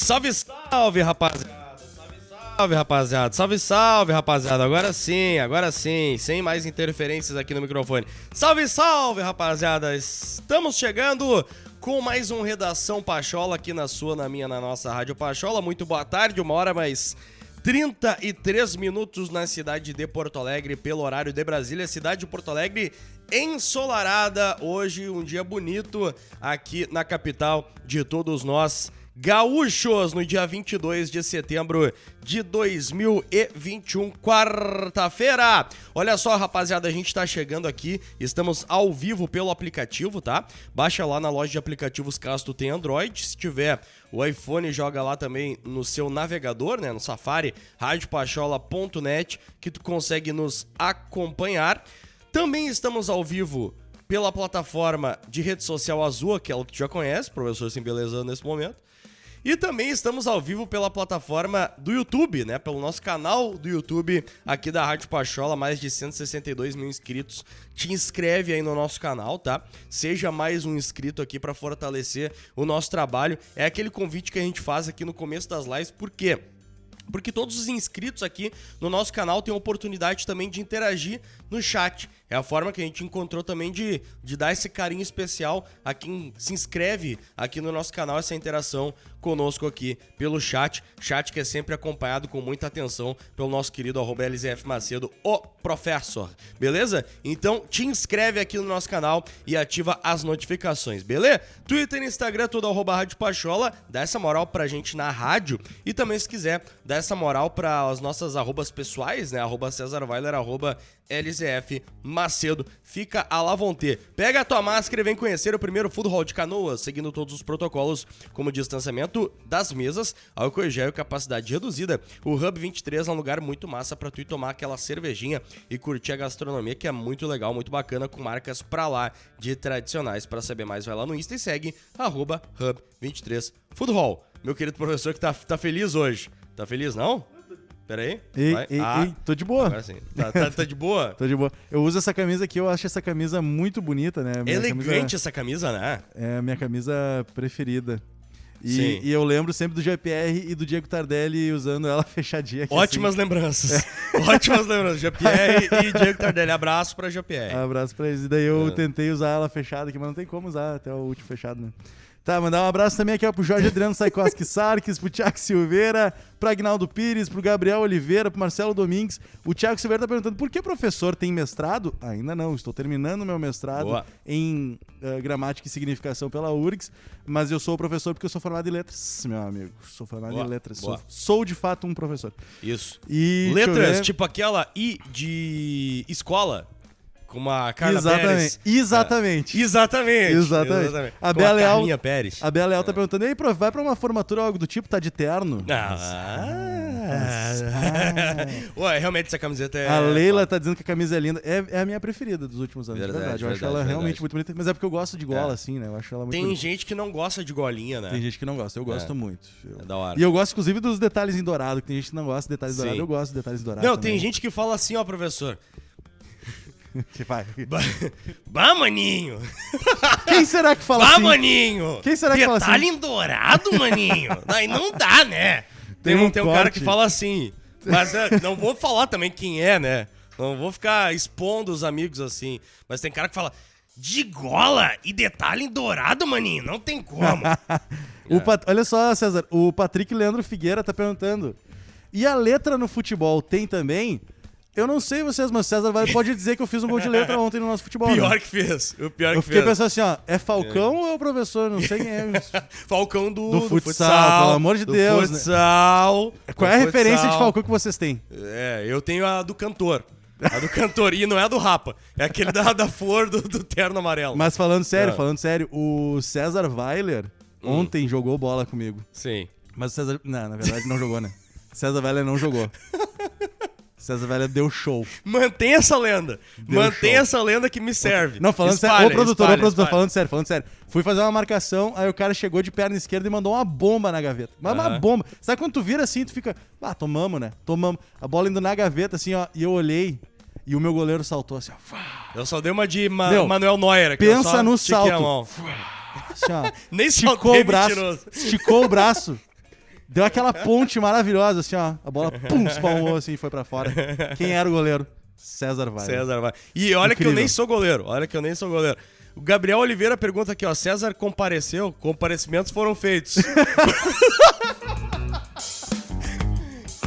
Salve, salve, rapaziada. Salve, salve, rapaziada. Salve, salve, rapaziada. Agora sim, sem mais interferências aqui no microfone. Salve, salve, rapaziada. Estamos chegando com mais um Redação Pachola aqui na sua, na minha, na nossa Rádio Pachola. Muito boa tarde, 1h mais 33 minutos na cidade de Porto Alegre, pelo horário de Brasília. Cidade de Porto Alegre ensolarada. Hoje um dia bonito aqui na capital de todos nós gaúchos, no dia 22 de setembro de 2021, quarta-feira. Olha só, rapaziada, a gente tá chegando aqui, estamos ao vivo pelo aplicativo, tá? Baixa lá na loja de aplicativos caso tu tenha Android, se tiver o iPhone, joga lá também no seu navegador, né, no Safari, radiopachola.net, que tu consegue nos acompanhar. Também estamos ao vivo pela plataforma de rede social Azul, aquela que tu já conhece, professor se embelezando nesse momento. E também estamos ao vivo pela plataforma do YouTube, né? Pelo nosso canal do YouTube aqui da Rádio Pachola, mais de 162 mil inscritos. Te inscreve aí no nosso canal, tá? Seja mais um inscrito aqui para fortalecer o nosso trabalho. É aquele convite que a gente faz aqui no começo das lives, por quê? Porque todos os inscritos aqui no nosso canal têm a oportunidade também de interagir no chat. É a forma que a gente encontrou também de dar esse carinho especial a quem se inscreve aqui no nosso canal, essa interação conosco aqui pelo chat. Chat que é sempre acompanhado com muita atenção pelo nosso querido @LZF Macedo, o professor. Beleza? Então te inscreve aqui no nosso canal e ativa as notificações, beleza? Twitter e Instagram, tudo @Rádio Pachola. Dá essa moral pra gente na rádio. E também, se quiser, dá essa moral para as nossas arrobas pessoais, né? @CesarWeiler, @LZF Macedo. Fica à la vontade. Pega a tua máscara e vem conhecer o primeiro Food Hall de Canoas, seguindo todos os protocolos, como distanciamento das mesas, álcool em gel e capacidade reduzida. O Hub 23 é um lugar muito massa pra tu ir tomar aquela cervejinha e curtir a gastronomia, que é muito legal, muito bacana, com marcas pra lá de tradicionais. Pra saber mais, vai lá no Insta e segue Hub 23 Food Hall. Meu querido professor que tá feliz hoje. Tá feliz, não? Pera aí. Ei, tô de boa. Agora sim. Tá de boa? Tô de boa. Eu uso essa camisa aqui, eu acho essa camisa muito bonita, né? Elegante essa camisa, né? É a minha camisa preferida. Sim. E eu lembro sempre do GPR e do Diego Tardelli usando ela fechadinha aqui. Ótimas assim. lembranças. Ótimas lembranças. GPR e Diego Tardelli. Abraço pra GPR. Abraço pra eles. E daí eu tentei usar ela fechada aqui, mas não tem como usar até o último fechado, né? Tá, mandar um abraço também aqui ó, pro Jorge Adriano Saikoski Sarques, pro Thiago Silveira, pro Agnaldo Pires, pro Gabriel Oliveira, pro Marcelo Domingues. O Thiago Silveira tá perguntando por que professor tem mestrado? Ainda não, estou terminando meu mestrado em gramática e significação pela URGS, mas eu sou professor porque eu sou formado em letras, meu amigo. Sou formado em letras. Sou de fato um professor. Isso. E letras, tipo aquela I de escola. Com uma Carla Pérez. Exatamente. A Bea Leal tá perguntando, e aí, prof, vai pra uma formatura ou algo do tipo, tá de terno? Ué, realmente essa camiseta é... A Leila tá dizendo que a camisa é linda. É a minha preferida dos últimos anos, verdade. Eu acho ela realmente muito bonita, mas é porque eu gosto de gola, assim, né? Eu acho ela muito bonita. Tem gente que não gosta de golinha, né? Tem gente que não gosta, eu gosto muito. É da hora. E eu gosto, inclusive, dos detalhes em dourado, que tem gente que não gosta de detalhes dourados. Eu gosto de detalhes dourados. Não, tem gente que fala assim, ó, professor... Que vai. Bah, maninho! Quem será que fala assim? Bah, maninho! Quem será que fala assim? Detalhe em dourado, maninho! Aí não dá, né? Tem um cara que fala assim. Mas não vou falar também quem é, né? Não vou ficar expondo os amigos assim. Mas tem cara que fala... De gola e detalhe em dourado, maninho? Não tem como. Olha só, César. O Patrick Leandro Figueira tá perguntando. E a letra no futebol tem também... Eu não sei vocês, mas o César pode dizer que eu fiz um gol de letra ontem no nosso futebol. Pior né? que fez. O pior que fez. Eu fiquei pensando assim, ó, é Falcão ou é o professor? Não sei quem é. Falcão do futsal, pelo amor de Deus. Futsal. Né? Qual é a referência de Falcão que vocês têm? Eu tenho a do cantor. A do cantor, e não é a do Rapa. É aquele da flor do terno amarelo. Mas falando sério, o César Weiler ontem jogou bola comigo. Sim. Mas o César... Não, na verdade não jogou, né? César Weiler não jogou. César Weiler deu show. Mantém essa lenda. Mantém essa lenda que me serve. Não, falando sério. Ô, produtor, falando sério. Fui fazer uma marcação, aí o cara chegou de perna esquerda e mandou uma bomba na gaveta. Mas uma bomba. Sabe quando tu vira assim, tu fica... tomamos, né? Tomamos. A bola indo na gaveta, assim, ó. E eu olhei e o meu goleiro saltou assim, ó. Eu só dei uma de Manuel Neuer aqui. Pensa no salto. Assim, ó. Nem esticou o braço. Deu aquela ponte maravilhosa, assim, ó. A bola, pum, espalmou, assim, e foi pra fora. Quem era o goleiro? César Vale. César Vale. E olha Incrível. que eu nem sou goleiro. O Gabriel Oliveira pergunta aqui, ó. César compareceu? Comparecimentos foram feitos.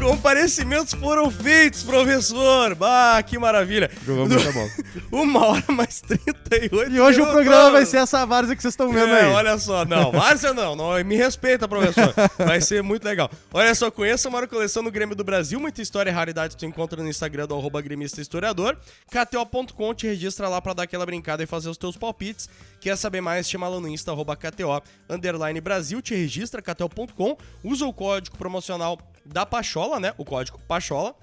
Comparecimentos foram feitos, professor. Bah, que maravilha. Jogou muita bola. 1h mais 38 E hoje o minutos. programa vai ser essa várzea que vocês estão vendo aí. Olha só, não, várzea não, me respeita, professor. Vai ser muito legal. Olha só, conheça a maior coleção do Grêmio do Brasil, muita história e raridade tu encontra no Instagram do @gremista-historiador. KTO.com, te registra lá pra dar aquela brincada e fazer os teus palpites. Quer saber mais? Chama lá no Insta, @KTO_Brasil, te registra, KTO.com, usa o código promocional da Pachola, né? O código Pachola.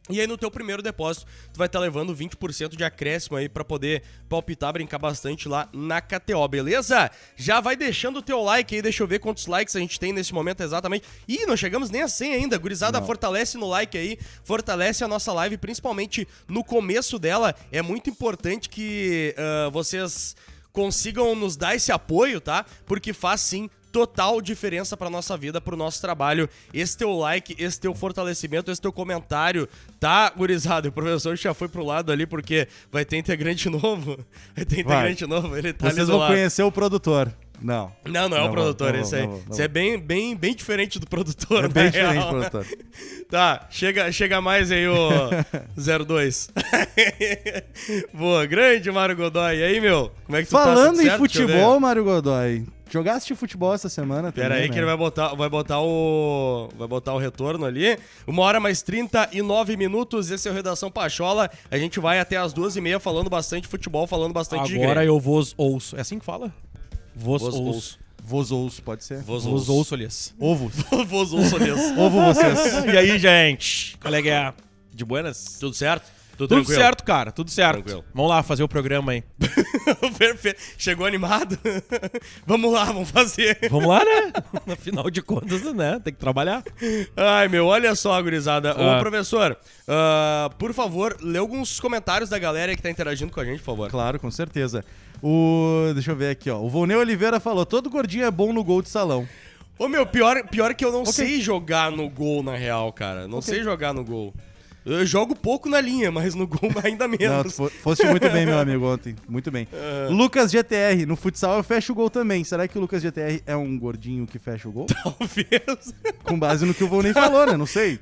E aí no teu primeiro depósito, tu vai estar levando 20% de acréscimo aí pra poder palpitar, brincar bastante lá na KTO, beleza? Já vai deixando o teu like aí, deixa eu ver quantos likes a gente tem nesse momento exatamente. Ih, não chegamos nem a 100 ainda, gurizada, fortalece no like aí, fortalece a nossa live, principalmente no começo dela. É muito importante que vocês consigam nos dar esse apoio, tá? Porque faz sim total diferença pra nossa vida, pro nosso trabalho. Esse teu like, esse teu fortalecimento, esse teu comentário, tá, gurizada? O professor já foi pro lado ali porque vai ter integrante novo. Ele tá Vocês ali do vão lado. conhecer o produtor. Não. Não é o produtor, esse aí. Não. Esse é bem diferente do produtor, É bem na diferente real. do produtor. Tá, chega mais aí o 02. Boa, grande Mário Godoy. E aí, meu? Como é que tu tá? Falando Tudo em certo? Deixa eu ver. futebol, Mário Godoy, jogaste futebol essa semana também, Pera aí né? que ele vai botar o retorno ali. 1h mais 39 minutos, esse é o Redação Pachola. A gente vai até as 2h30 falando bastante futebol, falando bastante de Agora Grêmio. eu vos ouço. É assim que fala? Vos ouço. Vozous, pode ser? Vos ouço, aliás. Ovos. Vos ouço mesmo. Ovo vocês. E aí, gente? Qual é que é? De buenas? Tudo certo? Tudo tranquilo? certo, cara. Tudo certo. Tranquilo. Vamos lá fazer o programa aí. Perfeito. Chegou animado? Vamos lá, vamos fazer. Vamos lá, né? Afinal de contas, né? Tem que trabalhar. Ai, meu, olha só, gurizada. Ô, Ah. professor, por favor, lê alguns comentários da galera aí que tá interagindo com a gente, por favor. Claro, com certeza. Deixa eu ver aqui, ó. O Volney Oliveira falou: todo gordinho é bom no gol de salão. Ô, meu, pior que eu não sei jogar no gol, na real, cara. Não sei jogar no gol. Eu jogo pouco na linha, mas no gol ainda Não, menos. tu foste muito bem, meu amigo, ontem. Muito bem. Lucas GTR, no futsal eu fecho o gol também. Será que o Lucas GTR é um gordinho que fecha o gol? Talvez. Com base no que o Volney falou, né? Não sei.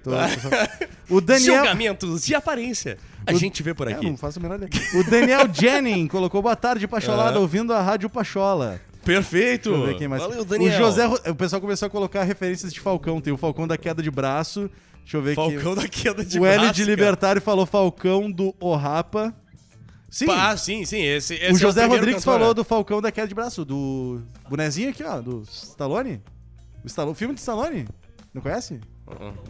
O Daniel... Julgamentos de aparência. A gente vê por aqui. não faço a menor ideia. O Daniel Jennings colocou boa tarde, Pacholada, ouvindo a Rádio Pachola. Perfeito. Deixa eu ver quem mais. Valeu, Daniel. O pessoal começou a colocar referências de Falcão. Tem o Falcão da queda de braço. Deixa eu ver aqui. Falcão da queda de O braço, L de cara. Libertário falou Falcão do O Rapa. Sim. Ah, sim. Esse O José é o primeiro Rodrigues cantor, falou né? do Falcão da queda de braço. Do bonezinho aqui, ó. Do Stallone. O filme do Stallone. Não conhece?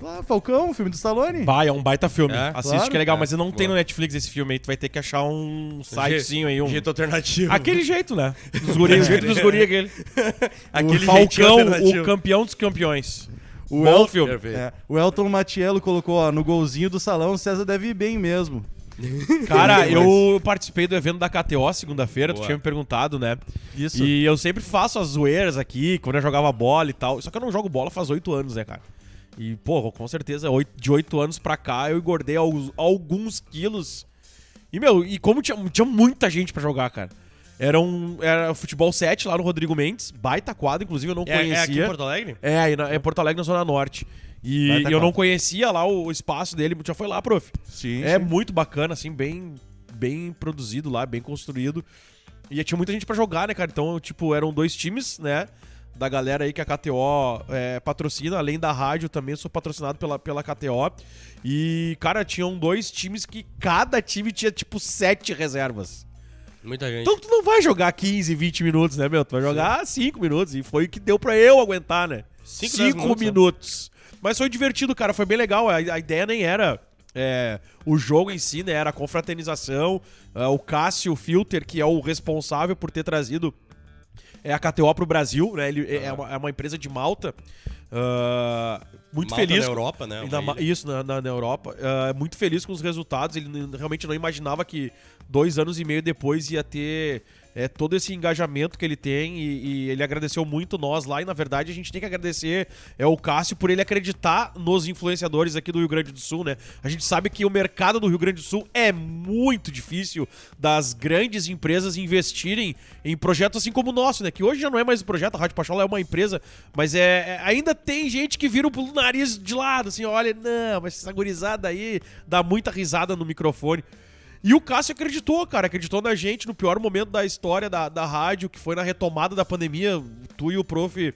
Lá, Falcão, filme do Stallone. Bah, é um baita filme. É? Assiste Claro. que é legal, mas eu não Boa. tem no Netflix esse filme aí. Tu vai ter que achar um sitezinho aí. Jeito alternativo. Aquele jeito, né? Dos guri, o jeito dos guri aquele. Aquele O jeitinho Falcão, alternativo. o campeão dos campeões. O Bom El- filme. Perfeito. O Elton Matiello colocou, ó, no golzinho do salão, o César deve ir bem mesmo. Cara, eu participei do evento da KTO segunda-feira, tu Boa. tinha me perguntado, né? Isso. E eu sempre faço as zoeiras aqui, quando eu jogava bola e tal. Só que eu não jogo bola faz 8 anos, né, cara? E, pô, com certeza, de 8 anos pra cá, eu engordei alguns quilos. E, meu, como tinha muita gente pra jogar, cara. Era futebol 7 lá no Rodrigo Mendes, baita quadro, inclusive eu não conhecia. É aqui em Porto Alegre? É Porto Alegre, na Zona Norte. E Baita eu não quadro. conhecia lá o espaço dele, já foi lá, prof. Sim, É sim. muito bacana, assim, bem produzido lá, bem construído. E tinha muita gente pra jogar, né, cara? Então, tipo, eram 2 times, né? Da galera aí que a KTO patrocina, além da rádio também, eu sou patrocinado pela KTO. E, cara, tinham 2 times que cada time tinha, tipo, 7 reservas. Muita gente. Então tu não vai jogar 15, 20 minutos, né, meu? Tu vai jogar 5 minutos. E foi o que deu pra eu aguentar, né? 5, 10 5 minutos. Mas foi divertido, cara. Foi bem legal. A ideia nem era o jogo em si, né? Era a confraternização. O Cássio Filter, que é o responsável por ter trazido a KTO pro Brasil, né? Ele é uma empresa de Malta. Muito Malta feliz. na Europa, né? Isso, na Europa. Muito feliz com os resultados. Ele realmente não imaginava que 2 anos e meio depois ia ter todo esse engajamento que ele tem e ele agradeceu muito nós lá. E na verdade a gente tem que agradecer o Cássio por ele acreditar nos influenciadores aqui do Rio Grande do Sul, né? A gente sabe que o mercado do Rio Grande do Sul é muito difícil das grandes empresas investirem em projetos assim como o nosso, né? Que hoje já não é mais um projeto, a Rádio Pachola é uma empresa, mas ainda tem gente que vira o nariz de lado, assim, olha, não, mas essa gurizada aí dá muita risada no microfone. E o Cássio acreditou, cara, acreditou na gente no pior momento da história da rádio, que foi na retomada da pandemia. Tu e o Prof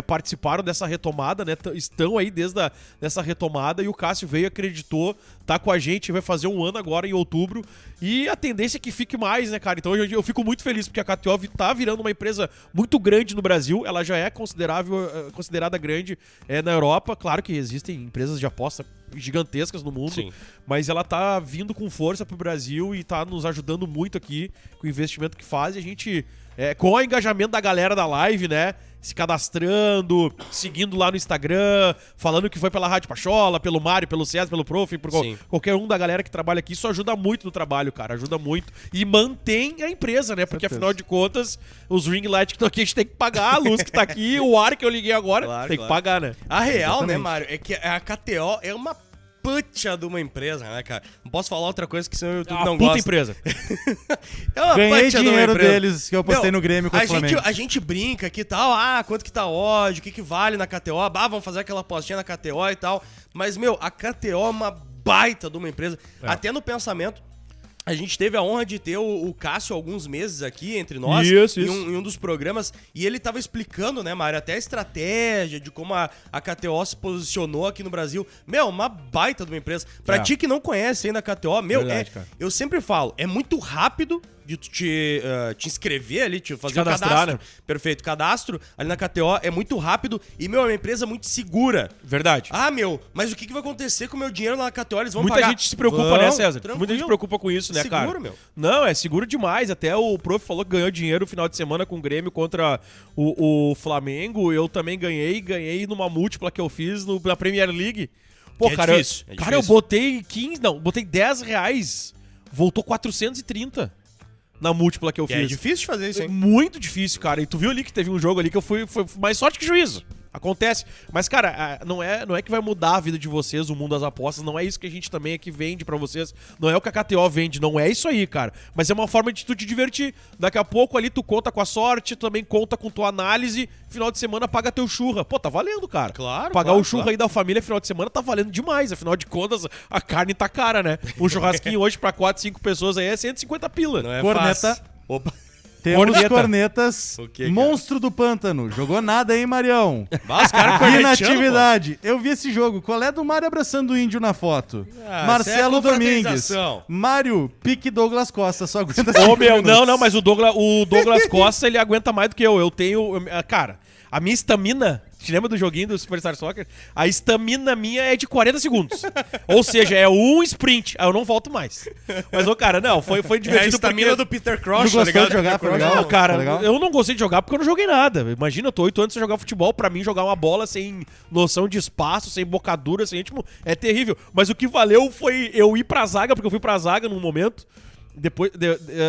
participaram dessa retomada, né? Estão aí desde essa retomada e o Cássio veio, acreditou, tá com a gente, vai fazer 1 ano agora em outubro e a tendência é que fique mais, né, cara? Então eu fico muito feliz porque a KTO tá virando uma empresa muito grande no Brasil, ela já é considerada grande na Europa. Claro que existem empresas de aposta gigantescas no mundo, Sim. mas ela tá vindo com força pro Brasil e tá nos ajudando muito aqui com o investimento que faz e a gente, com o engajamento da galera da live, né, se cadastrando, seguindo lá no Instagram, falando que foi pela Rádio Pachola, pelo Mário, pelo César, pelo Prof, por qualquer um da galera que trabalha aqui. Isso ajuda muito no trabalho, cara, ajuda muito. E mantém a empresa, né, porque afinal de contas, os ring lights que estão aqui, a gente tem que pagar, a luz que tá aqui, o ar que eu liguei agora, Claro, tem que pagar, né? A real, Exatamente. né, Mário, é que a KTO é uma puta de uma empresa, né, cara? Não posso falar outra coisa que senão o YouTube não puta gosta. empresa. É uma Ganhei puta de uma dinheiro empresa. deles que eu postei no Grêmio contra o Flamengo. A gente brinca aqui e tal, quanto que tá ódio, o que vale na KTO, vamos fazer aquela apostinha na KTO e tal. Mas, meu, a KTO é uma baita de uma empresa. Até no pensamento, a gente teve a honra de ter o Cássio alguns meses aqui entre nós, Isso. em um dos programas, e ele tava explicando, né, Mário, até a estratégia de como a KTO se posicionou aqui no Brasil. Meu, uma baita de uma empresa. Pra ti que não conhece ainda a KTO, meu, Verdade, cara. eu sempre falo, é muito rápido de tu te inscrever ali, fazer o cadastrar, cadastro. né? Perfeito, cadastro ali na KTO é muito rápido e, meu, é uma empresa muito segura. Verdade. Meu, mas o que vai acontecer com o meu dinheiro lá na KTO? Eles vão Muita pagar. gente se preocupa, Vão, né, César? tranquilo. Muita gente se preocupa com isso, né, Seguro, cara? meu. Não, é seguro demais. Até o Prof falou que ganhou dinheiro no final de semana com o Grêmio contra o Flamengo. Eu também ganhei numa múltipla que eu fiz na Premier League. Pô, Que é cara, difícil, é cara, eu difícil. botei 10 reais. Voltou 430 na múltipla que eu E fiz. é difícil de fazer isso, É hein? muito difícil, cara. E tu viu ali que teve um jogo ali que foi mais sorte que juízo. Acontece. Mas, cara, não é que vai mudar a vida de vocês, o mundo das apostas. Não é isso que a gente também aqui vende pra vocês. Não é o que a KTO vende. Não é isso aí, cara. Mas é uma forma de tu te divertir. Daqui a pouco ali tu conta com a sorte, também conta com tua análise. Final de semana paga teu churra. Pô, tá valendo, cara. Claro, Pagar claro, o churra claro. aí da família final de semana tá valendo demais. Afinal de contas, a carne tá cara, né? Um churrasquinho hoje pra 4, 5 pessoas aí é 150 pila. Não é Corneta. fácil. Opa. Temos Corneta. cornetas. O que, cara? Monstro do Pântano. Jogou nada, hein, Marião? Os caras corneteando, Inatividade. Eu vi esse jogo. Qual é do Mário abraçando o índio na foto? Marcelo isso é Domingues. confraternização. Mário, pique Douglas Costa. Só aguenta Ô, 5 meu, minutos. não, mas o Douglas Costa, ele aguenta mais do que eu. Eu tenho. Cara, a minha estamina. Te lembra do joguinho do Superstar Soccer? A estamina minha é de 40 segundos. Ou seja, é um sprint. Aí eu não volto mais. Mas, ô, cara, não, foi É a divertido. estamina porque... do Peter Tu Crouch, gostou tá ligado? de jogar? Foi legal? Não, cara, Foi legal? eu não gostei de jogar porque eu não joguei nada. Imagina, eu tô 8 anos sem jogar futebol. Pra mim, jogar uma bola sem noção de espaço, sem bocadura, sem ritmo, é terrível. Mas o que valeu foi eu ir pra zaga, porque eu fui pra zaga num momento.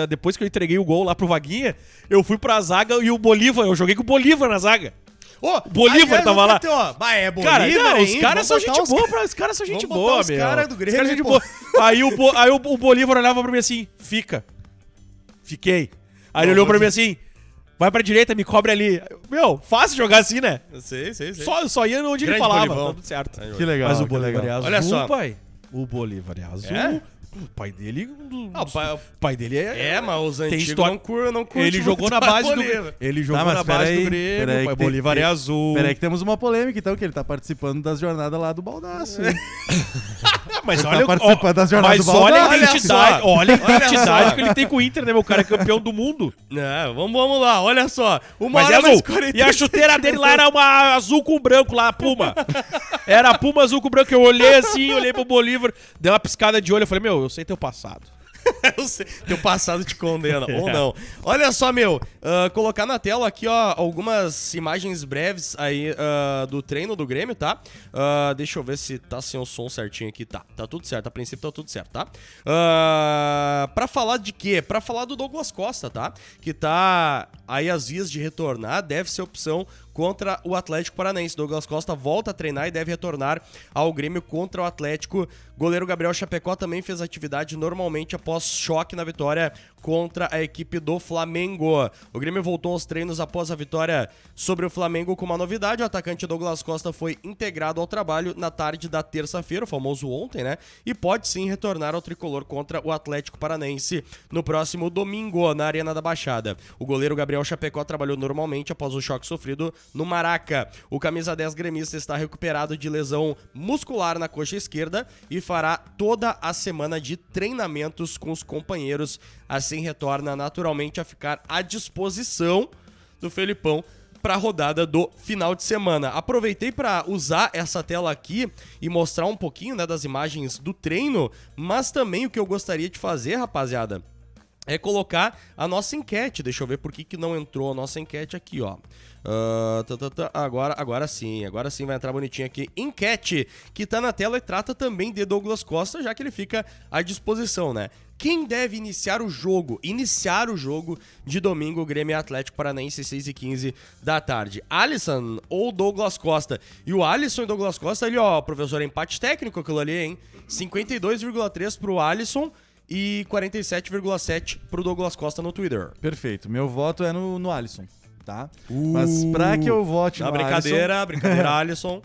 Depois que eu entreguei o gol lá pro Vaguinha, eu fui pra zaga e o Bolívar, eu joguei com o Bolívar na zaga. Ô, Bolívar aliás, tava ô, lá. KTO, é Bolívar, Cara, não, os hein? caras são Vamos botar gente os boa, caras- os caras são gente Vamos boa, botar os meu. caras do Os Grêmio, caras são gente pô. boa. Aí o Bolívar olhava pra mim assim, fica. Fiquei. Aí ele olhou pra mim assim, vai pra direita, me cobre ali. Meu, fácil jogar assim, né? Sei. Só ia onde ele Grande falava, Bolivão. tá tudo certo. Que legal. Mas o que Bolívar é legal. azul, Olha só. pai. O Bolívar é azul. É? O pai dele... O pai dele é... mas os Tem antigos história. não curtem Ele jogou muito na base do Bolívar. Ele jogou mas na base peraí, do Grêmio. peraí Pai que tem- Bolívar é azul. Peraí que temos uma polêmica, então, que ele tá participando das jornadas lá do Baldaço. hein? Mas Ele olha, tá participando das jornadas mas do olha a Baldaço. identidade, olha a Olha identidade só. que ele tem com o Inter, né, meu cara? É campeão do mundo. Não, vamos lá, olha só. Uma Mas hora é azul. mais 40 E a chuteira dele lá era uma azul com branco lá, a Puma. Era a Puma azul com branco. Eu olhei assim, olhei pro Bolívar, dei uma piscada de olho. Eu falei, meu, eu sei teu passado. Teu passado te condena, ou não. Olha só, meu, colocar na tela aqui, ó, algumas imagens breves aí do treino do Grêmio, tá? Deixa eu ver se tá sem o som certinho aqui. Tá tudo certo, a princípio tá tudo certo, tá? Pra falar de quê? Pra falar do Douglas Costa, tá? Que tá aí às vias de retornar, deve ser opção contra o Atlético Paranaense. Douglas Costa volta a treinar e deve retornar ao Grêmio contra o Atlético. Goleiro Gabriel Chapecó também fez atividade normalmente após choque na vitória contra a equipe do Flamengo. O Grêmio voltou aos treinos após a vitória sobre o Flamengo com uma novidade. O atacante Douglas Costa foi integrado ao trabalho na tarde da terça-feira, o famoso ontem, né? E pode sim retornar ao tricolor contra o Atlético Paranaense no próximo domingo, na Arena da Baixada. O goleiro Gabriel Chapecó trabalhou normalmente após o choque sofrido no Maraca. O camisa 10 gremista está recuperado de lesão muscular na coxa esquerda e fará toda a semana de treinamentos com os companheiros. Assim retorna naturalmente a ficar à disposição do Felipão para a rodada do final de semana. Aproveitei para usar essa tela aqui e mostrar um pouquinho, né, das imagens do treino, mas também o que eu gostaria de fazer, rapaziada, é colocar a nossa enquete. Deixa eu ver por que não entrou a nossa enquete aqui, ó. Agora sim vai entrar bonitinho aqui. Enquete, que tá na tela e trata também de Douglas Costa, já que ele fica à disposição, né? Quem deve iniciar o jogo? De domingo, Grêmio e Atlético Paranaense, 6h15 da tarde. Alisson ou Douglas Costa? E o Alisson e Douglas Costa ali, ó, professor, empate técnico aquilo ali, hein? 52,3 pro Alisson e 47,7 pro Douglas Costa no Twitter. Perfeito. Meu voto é no Alisson, tá? Mas pra que eu vote no brincadeira, Alisson.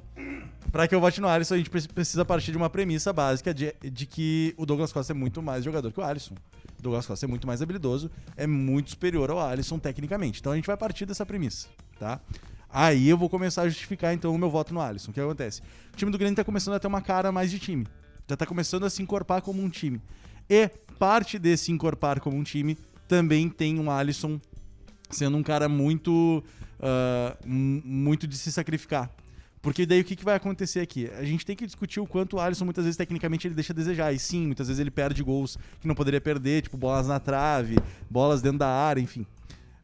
Pra que eu vote no Alisson, a gente precisa partir de uma premissa básica de que o Douglas Costa é muito mais jogador que o Alisson. O Douglas Costa é muito mais habilidoso, é muito superior ao Alisson tecnicamente. Então a gente vai partir dessa premissa, tá? Aí eu vou começar a justificar então o meu voto no Alisson. O que acontece? O time do Grêmio tá começando a ter uma cara mais de time. Já tá começando a se encorpar como um time. E parte desse encorpar como um time também tem um Alisson sendo um cara muito de se sacrificar. Porque daí o que vai acontecer aqui? A gente tem que discutir o quanto o Alisson muitas vezes tecnicamente ele deixa a desejar. E sim, muitas vezes ele perde gols que não poderia perder, tipo bolas na trave, bolas dentro da área, enfim.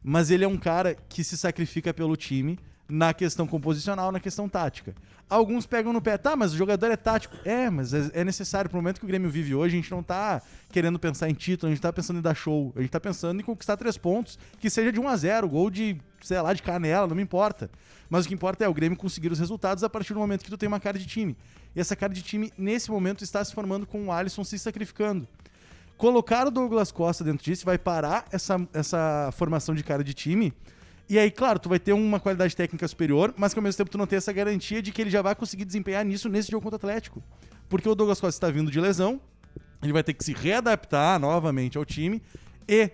Mas ele é um cara que se sacrifica pelo time na questão composicional, na questão tática. Alguns pegam no pé, tá, mas o jogador é tático. Mas é necessário. Pro momento que o Grêmio vive hoje, a gente não tá querendo pensar em título, a gente tá pensando em dar show. A gente tá pensando em conquistar 3 pontos, que seja de 1-0, gol de, sei lá, de canela, não me importa. Mas o que importa é o Grêmio conseguir os resultados a partir do momento que tu tem uma cara de time. E essa cara de time, nesse momento, está se formando com o Alisson se sacrificando. Colocar o Douglas Costa dentro disso vai parar essa formação de cara de time. E aí, claro, tu vai ter uma qualidade técnica superior, mas que ao mesmo tempo tu não tem essa garantia de que ele já vai conseguir desempenhar nisso nesse jogo contra o Atlético. Porque o Douglas Costa está vindo de lesão, ele vai ter que se readaptar novamente ao time e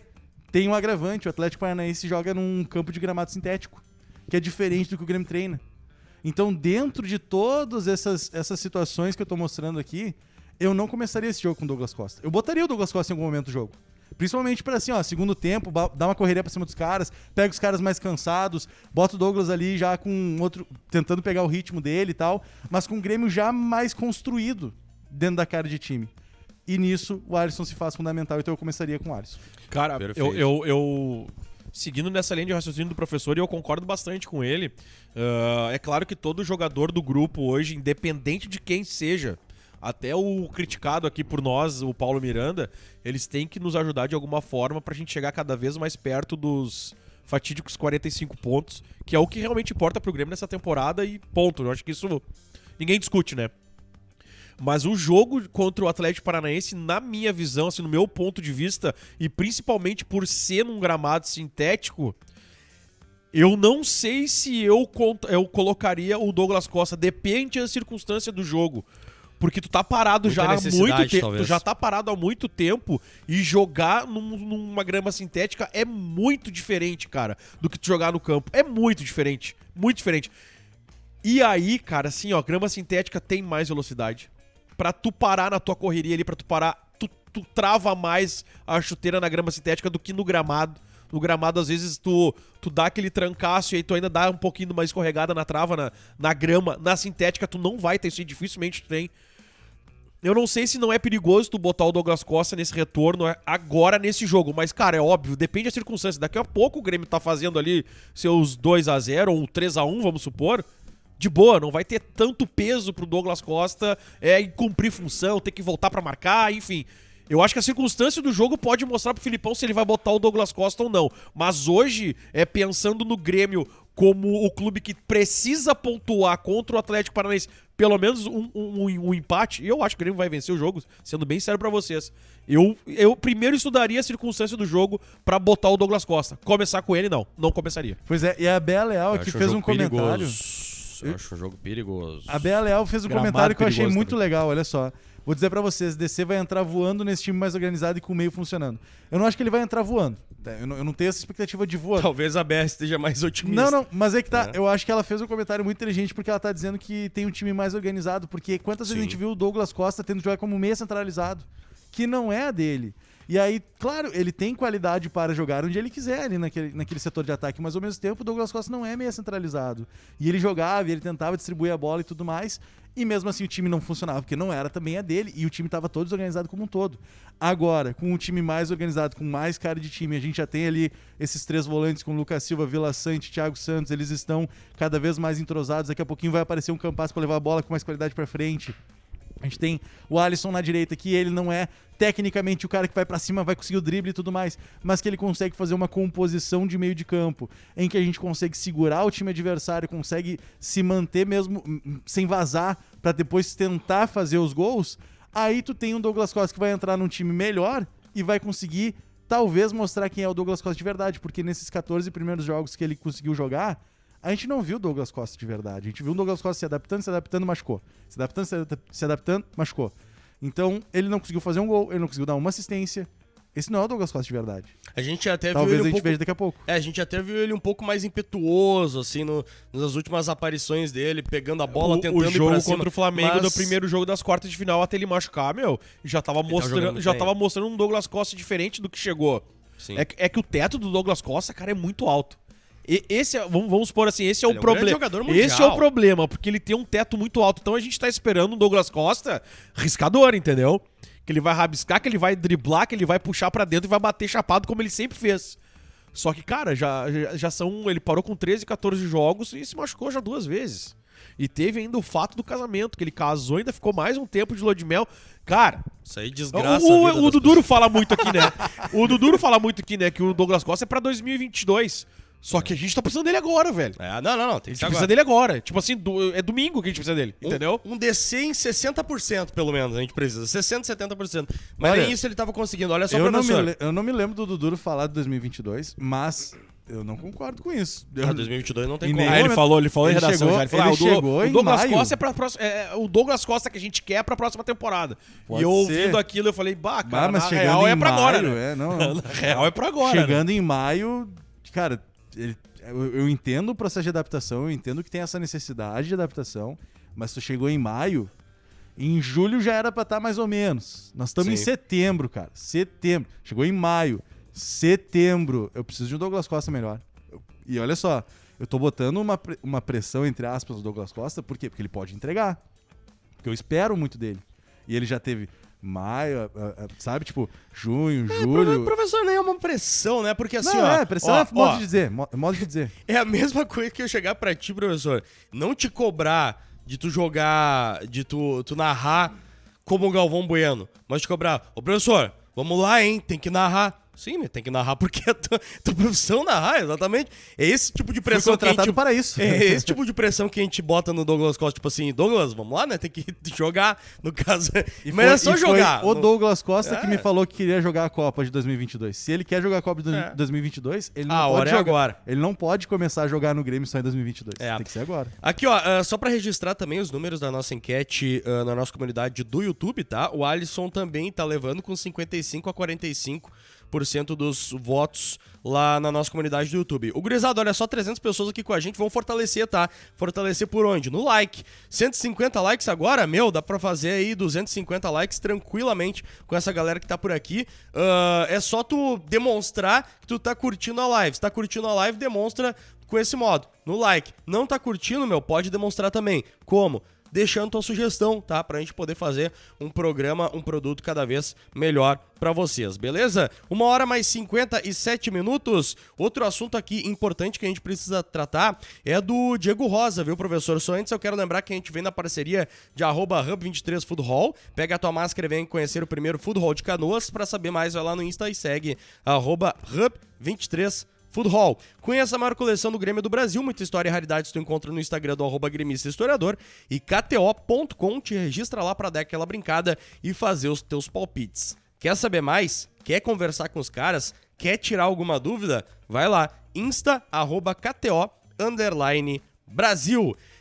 tem um agravante, o Atlético Paranaense joga num campo de gramado sintético, que é diferente do que o Grêmio treina. Então, dentro de todas essas situações que eu tô mostrando aqui, eu não começaria esse jogo com o Douglas Costa. Eu botaria o Douglas Costa em algum momento do jogo. Principalmente para assim, ó, segundo tempo, dar uma correria pra cima dos caras, pega os caras mais cansados, bota o Douglas ali já com outro, tentando pegar o ritmo dele e tal, mas com o Grêmio já mais construído dentro da cara de time. E nisso o Alisson se faz fundamental, então eu começaria com o Alisson. Cara, eu seguindo nessa linha de raciocínio do professor, e eu concordo bastante com ele, é claro que todo jogador do grupo hoje, independente de quem seja, até o criticado aqui por nós, o Paulo Miranda, eles têm que nos ajudar de alguma forma pra gente chegar cada vez mais perto dos fatídicos 45 pontos, que é o que realmente importa pro Grêmio nessa temporada e ponto. Eu acho que isso ninguém discute, né? Mas o jogo contra o Atlético Paranaense, na minha visão, assim, no meu ponto de vista, e principalmente por ser num gramado sintético, eu não sei se eu colocaria o Douglas Costa, depende da circunstância do jogo. Porque tu tá parado já há muito tempo. Tu já tá parado há muito tempo e jogar numa grama sintética é muito diferente, cara, do que tu jogar no campo. É muito diferente. Muito diferente. E aí, cara, assim, ó, grama sintética tem mais velocidade. Pra tu parar na tua correria ali, pra tu parar, tu trava mais a chuteira na grama sintética do que no gramado. No gramado, às vezes, tu dá aquele trancaço e aí tu ainda dá um pouquinho mais escorregada na trava, na grama. Na sintética, tu não vai ter isso, dificilmente tu tem. Eu não sei se não é perigoso tu botar o Douglas Costa nesse retorno agora nesse jogo, mas, cara, é óbvio, depende da circunstância. Daqui a pouco o Grêmio tá fazendo ali seus 2-0 ou 3-1, vamos supor. De boa, não vai ter tanto peso pro Douglas Costa em cumprir função, ter que voltar pra marcar, enfim. Eu acho que a circunstância do jogo pode mostrar pro Filipão se ele vai botar o Douglas Costa ou não. Mas hoje, pensando no Grêmio como o clube que precisa pontuar contra o Atlético Paranaense, pelo menos um empate, e eu acho que o Grêmio vai vencer o jogo, sendo bem sério pra vocês. Eu primeiro estudaria a circunstância do jogo pra botar o Douglas Costa. Começar com ele, não começaria. Pois é, e a Bea Leal aqui fez um comentário. Eu acho um jogo perigoso. A Bea Leal fez um Gramado comentário que eu achei perigoso muito também. legal, olha só. Vou dizer pra vocês, DC vai entrar voando nesse time mais organizado e com o meio funcionando. Eu não acho que ele vai entrar voando. Eu não tenho essa expectativa de voando. Talvez a BR esteja mais otimista. Não, mas é que tá. Eu acho que ela fez um comentário muito inteligente porque ela tá dizendo que tem um time mais organizado. Porque quantas vezes a gente viu o Douglas Costa tendo que jogar como meia centralizado, que não é a dele. E aí, claro, ele tem qualidade para jogar onde ele quiser ali naquele setor de ataque, mas ao mesmo tempo o Douglas Costa não é meia centralizado. E ele jogava, e ele tentava distribuir a bola e tudo mais, e mesmo assim o time não funcionava, porque não era também a dele, e o time estava todo desorganizado como um todo. Agora, com um time mais organizado, com mais cara de time, a gente já tem ali esses 3 volantes com Lucas Silva, Vila Sante, Thiago Santos, eles estão cada vez mais entrosados, daqui a pouquinho vai aparecer um Campas para levar a bola com mais qualidade para frente. A gente tem o Alisson na direita, que ele não é tecnicamente o cara que vai pra cima, vai conseguir o drible e tudo mais, mas que ele consegue fazer uma composição de meio de campo, em que a gente consegue segurar o time adversário, consegue se manter mesmo sem vazar, pra depois tentar fazer os gols. Aí tu tem um Douglas Costa que vai entrar num time melhor e vai conseguir talvez mostrar quem é o Douglas Costa de verdade, porque nesses 14 primeiros jogos que ele conseguiu jogar, a gente não viu o Douglas Costa de verdade. A gente viu o Douglas Costa se adaptando, machucou. Se adaptando, machucou. Então, ele não conseguiu fazer um gol, ele não conseguiu dar uma assistência. Esse não é o Douglas Costa de verdade. A gente até Talvez viu ele a gente veja daqui a pouco. a gente até viu ele um pouco mais impetuoso, assim, nas últimas aparições dele, pegando a bola, tentando o ir jogo pra cima. contra o Flamengo mas... do primeiro jogo das quartas de final até ele machucar, já tava jogando mostrando um Douglas Costa diferente do que chegou. Sim. É que o teto do Douglas Costa, cara, é muito alto. Vamos supor assim, esse é o Ele é um grande problema. jogador mundial. Esse é o problema, porque ele tem um teto muito alto. Então a gente tá esperando um Douglas Costa riscador, entendeu? Que ele vai rabiscar, que ele vai driblar, que ele vai puxar pra dentro e vai bater chapado como ele sempre fez. Só que, cara, já são... Ele parou com 13, 14 jogos e se machucou já 2 vezes. E teve ainda o fato do casamento, que ele casou e ainda ficou mais um tempo de lua de mel. Cara... Isso aí desgraça O Duduro fala muito aqui, né? O Duduro fala muito aqui, né? Que o Douglas Costa é pra 2022. Só que a gente tá precisando dele agora, velho. Não, A tem que gente ser precisa agora. dele agora. Tipo assim, é domingo que a gente precisa dele, entendeu? Um DC em 60%, pelo menos, a gente precisa. 60%, 70%. Mas Olha, nem isso ele tava conseguindo. Olha só, Eu professor. não me lembro do Duduro falar de 2022, mas eu não concordo com isso. 2022 não tem Em como. nenhum Ele falou em Ele redação chegou- já. Ele falou, ele chegou o em Douglas maio. Costa é pra próxima, o Douglas Costa que a gente quer pra próxima temporada. Pode e eu ouvindo ser. aquilo, eu falei, cara, mas na chegando real em é pra agora, maio, né? não. Na real é pra agora, né? Chegando em maio, cara, eu entendo o processo de adaptação, eu entendo que tem essa necessidade de adaptação, mas tu chegou em maio, em julho já era pra estar mais ou menos. Nós estamos em Sim. setembro, cara. Setembro. Chegou em maio. Setembro. Eu preciso de um Douglas Costa melhor. E olha só, eu tô botando uma pressão, entre aspas, no Douglas Costa, por quê? Porque ele pode entregar. Porque eu espero muito dele. E ele já teve maio, sabe? Tipo, junho, julho. Professor, nem é uma pressão, né? Porque assim, Não, ó... pressão ó, é modo ó, de dizer. Modo de dizer. É a mesma coisa que eu chegar pra ti, professor. Não te cobrar de tu jogar, de tu narrar como o Galvão Bueno. Mas te cobrar, ô professor, vamos lá, hein? Tem que narrar. Sim, tem que narrar porque é tua profissão narrar, exatamente. É esse tipo de Fui pressão que a contratado gente... para isso. É esse tipo de pressão que a gente bota no Douglas Costa. Tipo assim, Douglas, vamos lá, né? Tem que jogar, no caso. Mas é só jogar. Foi o Não- Douglas Costa que É. me falou que queria jogar a Copa de 2022. Se ele quer jogar a Copa de É. 2022, ele não A pode hora é jogar. agora. Ele não pode começar a jogar no Grêmio só em 2022. É. Tem que ser agora. Aqui, ó, só pra registrar também os números da nossa enquete na nossa comunidade do YouTube, tá? O Alisson também tá levando com 55 a 45% dos votos lá na nossa comunidade do YouTube. O gurizado, olha só, 300 pessoas aqui com a gente, vão fortalecer, tá? Fortalecer por onde? No like. 150 likes agora, dá pra fazer aí 250 likes tranquilamente com essa galera que tá por aqui. É só tu demonstrar que tu tá curtindo a live. Se tá curtindo a live, demonstra com esse modo, no like. Não tá curtindo, pode demonstrar também. Como? deixando tua sugestão, tá? Pra gente poder fazer um programa, um produto cada vez melhor pra vocês, beleza? 1h mais 57 minutos. Outro assunto aqui importante que a gente precisa tratar é do Diego Rosa, viu, professor? Só antes eu quero lembrar que a gente vem na parceria de @Hub23 Food Hall. Pega a tua máscara e vem conhecer o primeiro Food Hall de Canoas. Pra saber mais, vai lá no Insta e segue @Hub23 Food Hall. Conheça a maior coleção do Grêmio do Brasil, muita história e raridades tu encontra no Instagram do @gremista historiador e KTO.com, te registra lá pra dar aquela brincada e fazer os teus palpites. Quer saber mais? Quer conversar com os caras? Quer tirar alguma dúvida? Vai lá, Insta, @KTO_Brasil.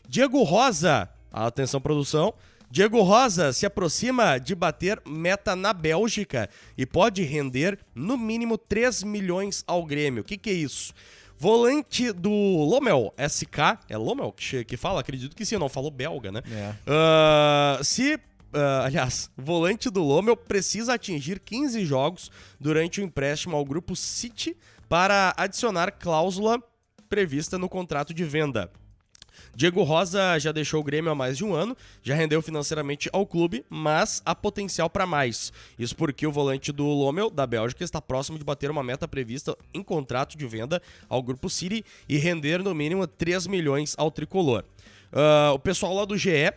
Diego Rosa, atenção produção, Diego Rosa se aproxima de bater meta na Bélgica e pode render no mínimo 3 milhões ao Grêmio. O que é isso? Volante do Lommel, SK, é Lommel que fala? Acredito que sim, não falou belga, né? Aliás, o volante do Lommel precisa atingir 15 jogos durante o empréstimo ao grupo City para adicionar cláusula prevista no contrato de venda. Diego Rosa já deixou o Grêmio há mais de um ano, já rendeu financeiramente ao clube, mas há potencial para mais. Isso porque o volante do Lommel, da Bélgica, está próximo de bater uma meta prevista em contrato de venda ao Grupo City e render no mínimo 3 milhões ao tricolor. O pessoal lá do GE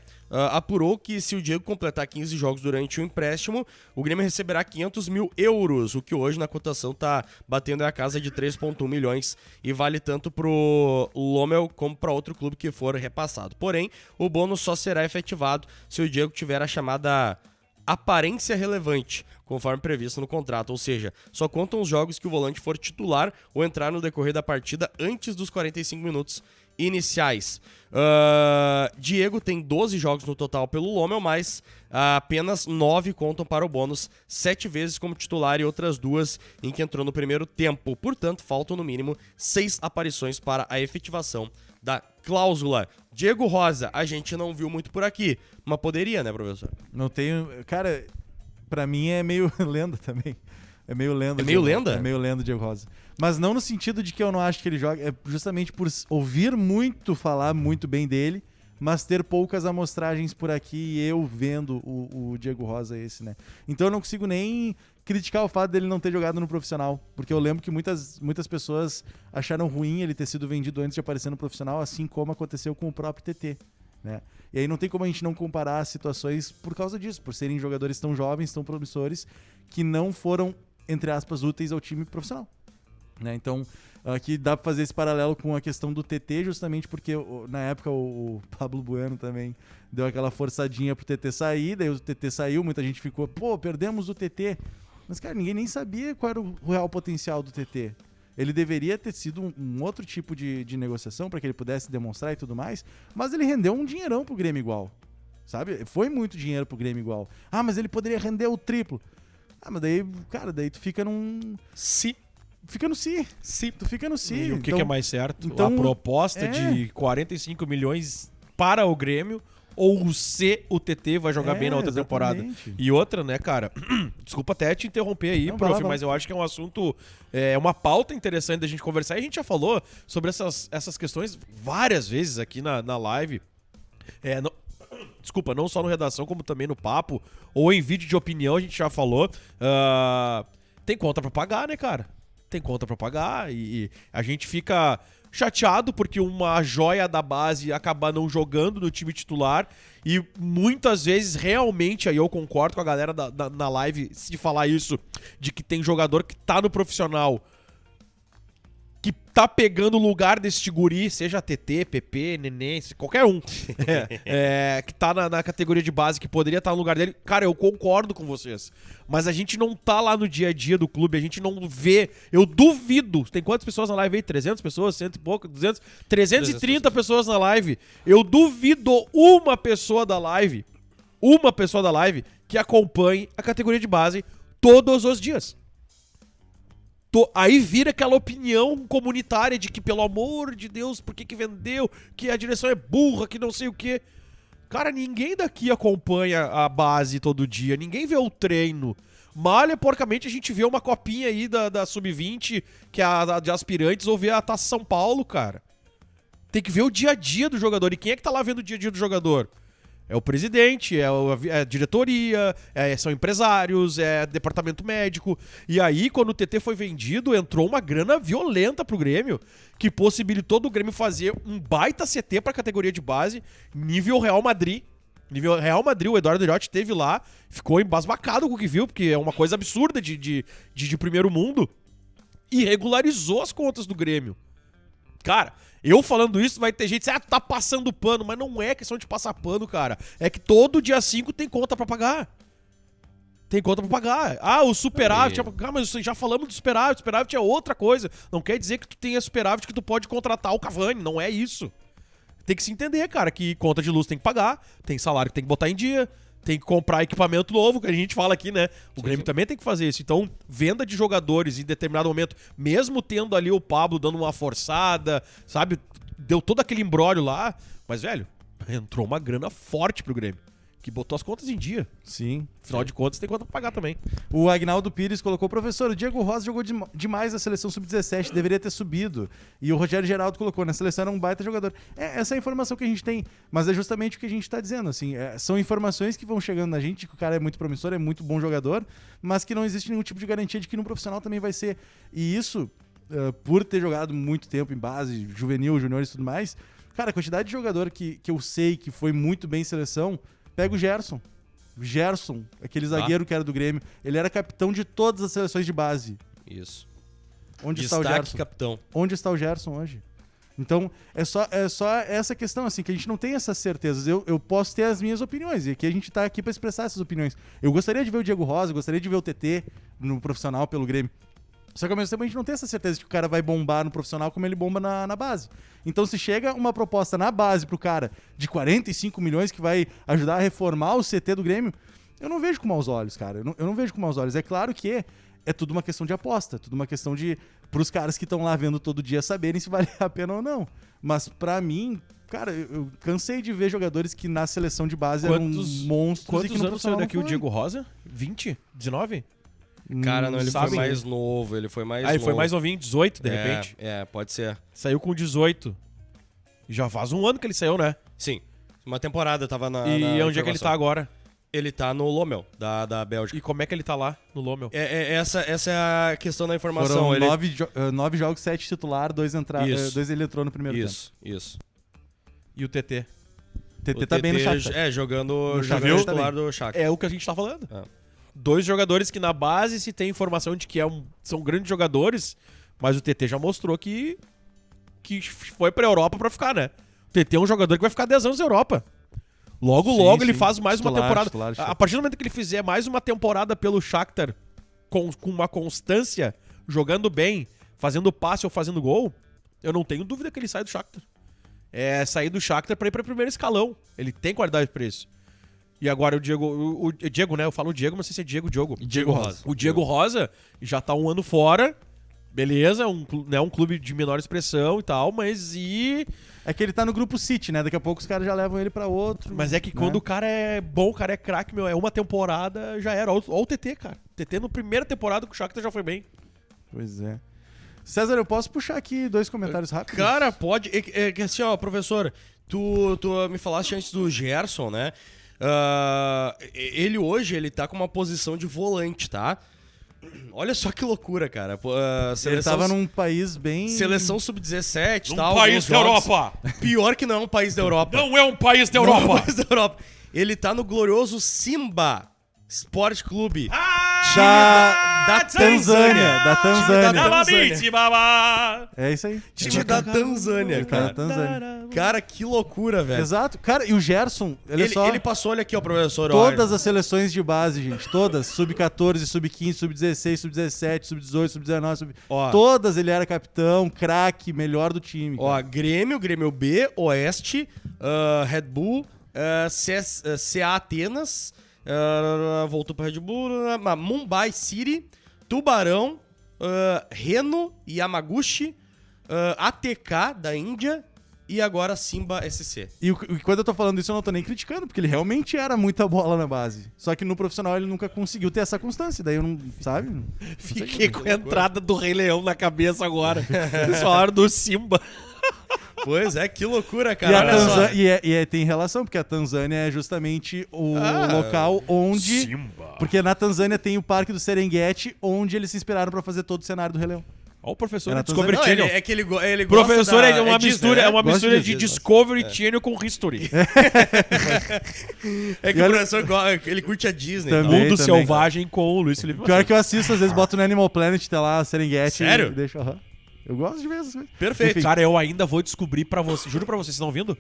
apurou que se o Diego completar 15 jogos durante o empréstimo, o Grêmio receberá 500 mil euros, o que hoje na cotação está batendo a casa de 3,1 milhões e vale tanto pro Lommel como para outro clube que for repassado. Porém, o bônus só será efetivado se o Diego tiver a chamada aparência relevante, conforme previsto no contrato, ou seja, só contam os jogos que o volante for titular ou entrar no decorrer da partida antes dos 45 minutos iniciais. Diego tem 12 jogos no total pelo Lommel, mas apenas 9 contam para o bônus, 7 vezes como titular e outras 2 em que entrou no primeiro tempo. Portanto, faltam no mínimo 6 aparições para a efetivação da cláusula. Diego Rosa, a gente não viu muito por aqui, mas poderia, né, professor? Não tenho... Cara, pra mim é meio lenda também. É meio lenda. É meio lenda? É meio lenda o Diego Rosa. Mas não no sentido de que eu não acho que ele joga, é justamente por ouvir muito falar muito bem dele, mas ter poucas amostragens por aqui e eu vendo o Diego Rosa esse, né? Então eu não consigo nem criticar o fato dele não ter jogado no profissional, porque eu lembro que muitas pessoas acharam ruim ele ter sido vendido antes de aparecer no profissional, assim como aconteceu com o próprio TT, né? E aí não tem como a gente não comparar as situações por causa disso, por serem jogadores tão jovens, tão promissores, que não foram, entre aspas, úteis ao time profissional. Né? Então, aqui dá pra fazer esse paralelo com a questão do TT, justamente porque na época o Pablo Bueno também deu aquela forçadinha pro TT sair, daí o TT saiu, muita gente ficou, pô, perdemos o TT. Mas, cara, ninguém nem sabia qual era o real potencial do TT. Ele deveria ter sido um outro tipo de negociação para que ele pudesse demonstrar e tudo mais, mas ele rendeu um dinheirão pro Grêmio igual, sabe? Foi muito dinheiro pro Grêmio igual. Ah, mas ele poderia render o triplo. Ah, mas daí, cara, daí tu fica num... Fica no si. Tu fica no si. E o que então, é mais certo? então, a proposta de 45 milhões para o Grêmio ou se o TT vai jogar bem na outra temporada. E outra, né, cara? Desculpa até te interromper aí, prof, mas eu acho que é um assunto, uma pauta interessante da gente conversar. E a gente já falou sobre essas questões várias vezes aqui na live. Desculpa, não só no Redação, como também no Papo, ou em vídeo de opinião, a gente já falou. Tem conta pra pagar, né, cara? Tem conta pra pagar e a gente fica chateado porque uma joia da base acaba não jogando no time titular e muitas vezes realmente, aí eu concordo com a galera na live se falar isso, de que tem jogador que tá no profissional que tá pegando o lugar desse guri, seja TT, PP, Nenê, qualquer um, que tá na categoria de base, que poderia estar no lugar dele. Cara, eu concordo com vocês. Mas a gente não tá lá no dia a dia do clube, a gente não vê. Eu duvido. Tem quantas pessoas na live aí? 300 pessoas? 100 e pouco? 200? 330 pessoas na live. Eu duvido uma pessoa da live que acompanhe a categoria de base todos os dias. Aí vira aquela opinião comunitária de que, pelo amor de Deus, por que vendeu? Que a direção é burra, que não sei o quê. Cara, ninguém daqui acompanha a base todo dia, ninguém vê o treino. Malha, porcamente, a gente vê uma copinha aí da Sub-20, que é a de aspirantes, ou vê a Taça São Paulo, cara. Tem que ver o dia a dia do jogador. E quem é que tá lá vendo o dia a dia do jogador? É o presidente, é a diretoria, são empresários, é departamento médico. E aí, quando o TT foi vendido, entrou uma grana violenta pro Grêmio, que possibilitou do Grêmio fazer um baita CT pra categoria de base, nível Real Madrid. Nível Real Madrid, o Eduardo Iriotti esteve lá, ficou embasbacado com o que viu, porque é uma coisa absurda de primeiro mundo, e regularizou as contas do Grêmio. Cara, eu falando isso, vai ter gente que diz, tu tá passando pano, mas não é questão de passar pano, cara. É que todo dia 5 tem conta pra pagar. Tem conta pra pagar. Ah, o superávit, mas já falamos do superávit é outra coisa. Não quer dizer que tu tenha superávit que tu pode contratar o Cavani, não é isso. Tem que se entender, cara, que conta de luz tem que pagar, tem salário que tem que botar em dia, tem que comprar equipamento novo, que a gente fala aqui, né? O Grêmio também tem que fazer isso. Então, venda de jogadores em determinado momento, mesmo tendo ali o Pablo dando uma forçada, sabe? Deu todo aquele imbróglio lá, mas, velho, entrou uma grana forte pro Grêmio, que botou as contas em dia. Sim. Afinal de contas, tem conta pra pagar também. O Agnaldo Pires colocou, professor, o Diego Rosa jogou demais na seleção sub-17, deveria ter subido. E o Rogério Geraldo colocou, na seleção era um baita jogador. Essa é a informação que a gente tem, mas é justamente o que a gente tá dizendo, assim, são informações que vão chegando na gente, que o cara é muito promissor, é muito bom jogador, mas que não existe nenhum tipo de garantia de que no profissional também vai ser. E isso, por ter jogado muito tempo em base, juvenil, juniores e tudo mais, cara, a quantidade de jogador que eu sei que foi muito bem em seleção, pega o Gerson. Gerson, aquele zagueiro que era do Grêmio, ele era capitão de todas as seleções de base. Isso. Onde Destaque, está o Gerson? capitão. Onde está o Gerson hoje? Então, é só essa questão, assim, que a gente não tem essas certezas. Eu posso ter as minhas opiniões, e aqui a gente tá aqui para expressar essas opiniões. Eu gostaria de ver o Diego Rosa, gostaria de ver o TT no profissional pelo Grêmio. Só que ao mesmo tempo a gente não tem essa certeza de que o cara vai bombar no profissional como ele bomba na base. Então se chega uma proposta na base pro cara de 45 milhões que vai ajudar a reformar o CT do Grêmio, eu não vejo com maus olhos, cara. Eu não vejo com maus olhos. É claro que é tudo uma questão de aposta, tudo uma questão de pros caras que estão lá vendo todo dia saberem se vale a pena ou não. Mas pra mim, cara, eu cansei de ver jogadores que na seleção de base eram monstros e que no anos saiu profissional daqui não o foi. Diego Rosa? 20? 19? Cara, não, ele Sabem. foi mais novo, ele foi mais Ele novo. foi mais novinho, 18, de repente. Pode ser. Saiu com 18. Já faz um ano que ele saiu, né? Sim, uma temporada tava na E onde é que ele tá agora? Ele tá no Lommel, da Bélgica. E como é que ele tá lá no Lommel? Essa é a questão da informação. Foram Ele... 9 jogos, 7 titular, 2 Isso. 2 ele entrou no primeiro tempo. Isso. E o TT? O TT tá bem no Shakhtar. Jogando Shakhtar titular também. do Shakhtar. É o que a gente tá falando. É. 2 jogadores que na base se tem informação de que são grandes jogadores, mas o TT já mostrou que foi pra Europa pra ficar, né? O TT é um jogador que vai ficar 10 anos na Europa. Logo ele faz mais uma temporada. A partir do momento que ele fizer mais uma temporada pelo Shakhtar com uma constância, jogando bem, fazendo passe ou fazendo gol, eu não tenho dúvida que ele sai do Shakhtar. É sair do Shakhtar pra ir pra primeiro escalão. Ele tem qualidade pra isso. E agora o Diego, né? Eu falo Diego, mas não sei se é Diogo. Diego Rosa. O Diego Rosa já tá um ano fora. Beleza, um clube de menor expressão e tal, mas É que ele tá no grupo City, né? Daqui a pouco os caras já levam ele pra outro. Mas é que quando o cara é bom, o cara é craque, meu, é uma temporada, já era. Olha o TT, cara. O TT na primeira temporada com o Shakhtar já foi bem. Pois é. César, eu posso puxar aqui 2 comentários rápidos? Cara, pode. É que assim, ó, professor, tu me falaste antes do Gerson, né? Ele hoje, ele tá com uma posição de volante, tá? Olha só que loucura, cara. Ele tava num país bem... Seleção sub-17 e Um tal. país da Europa. Pior que não é um país da Europa. Não é um país da Não é um Europa. país da Europa. Ele tá no glorioso Simba Sport Clube. Da Tanzânia. Da Tanzânia. Tanzânia. É isso aí. Time da Tanzânia, Tá na cara. Tanzânia. Cara, que loucura, velho. Exato. Cara, e o Gerson, Ele passou, olha aqui, ó, professor. todas as seleções de base, gente. Todas. Sub-14, Sub-15, Sub-16, Sub-17, Sub-18, Sub-19, Ó. Todas ele era capitão, craque, melhor do time. Ó, cara. Grêmio B, Oeste, Red Bull, CA Atenas, voltou pra Red Bull, Mumbai City, Tubarão, Reno, Yamaguchi, ATK da Índia e agora Simba SC. E quando eu tô falando isso, eu não tô nem criticando, porque ele realmente era muita bola na base. Só que no profissional ele nunca conseguiu ter essa constância. Daí eu não, sabe? Fiquei com a entrada do Rei Leão na cabeça agora. Eles falaram do Simba. Pois é, que loucura, E, cara. a Olha só. Tanzânia, tem relação, porque a Tanzânia é justamente o local onde... Simba. Porque na Tanzânia tem o Parque do Serengeti, onde eles se inspiraram pra fazer todo o cenário do Rei Leão. Ó, o professor Era é Discovery Não, Channel. é que ele gosta Professor da... é uma Disney, mistura, né? é uma Gosto mistura de de Disney. Discovery Channel com History. É que E o olha- professor ele curte a Disney. Também. Então. Mundo também. Selvagem com o Luiz Felipe Pior Macedo. que eu assisto, às vezes boto no Animal Planet, tá lá, Serengeti. Sério? E deixo, Eu gosto de ver essas coisas. Perfeito. Enfim. Cara, eu ainda vou descobrir pra você. Juro pra vocês estão ouvindo?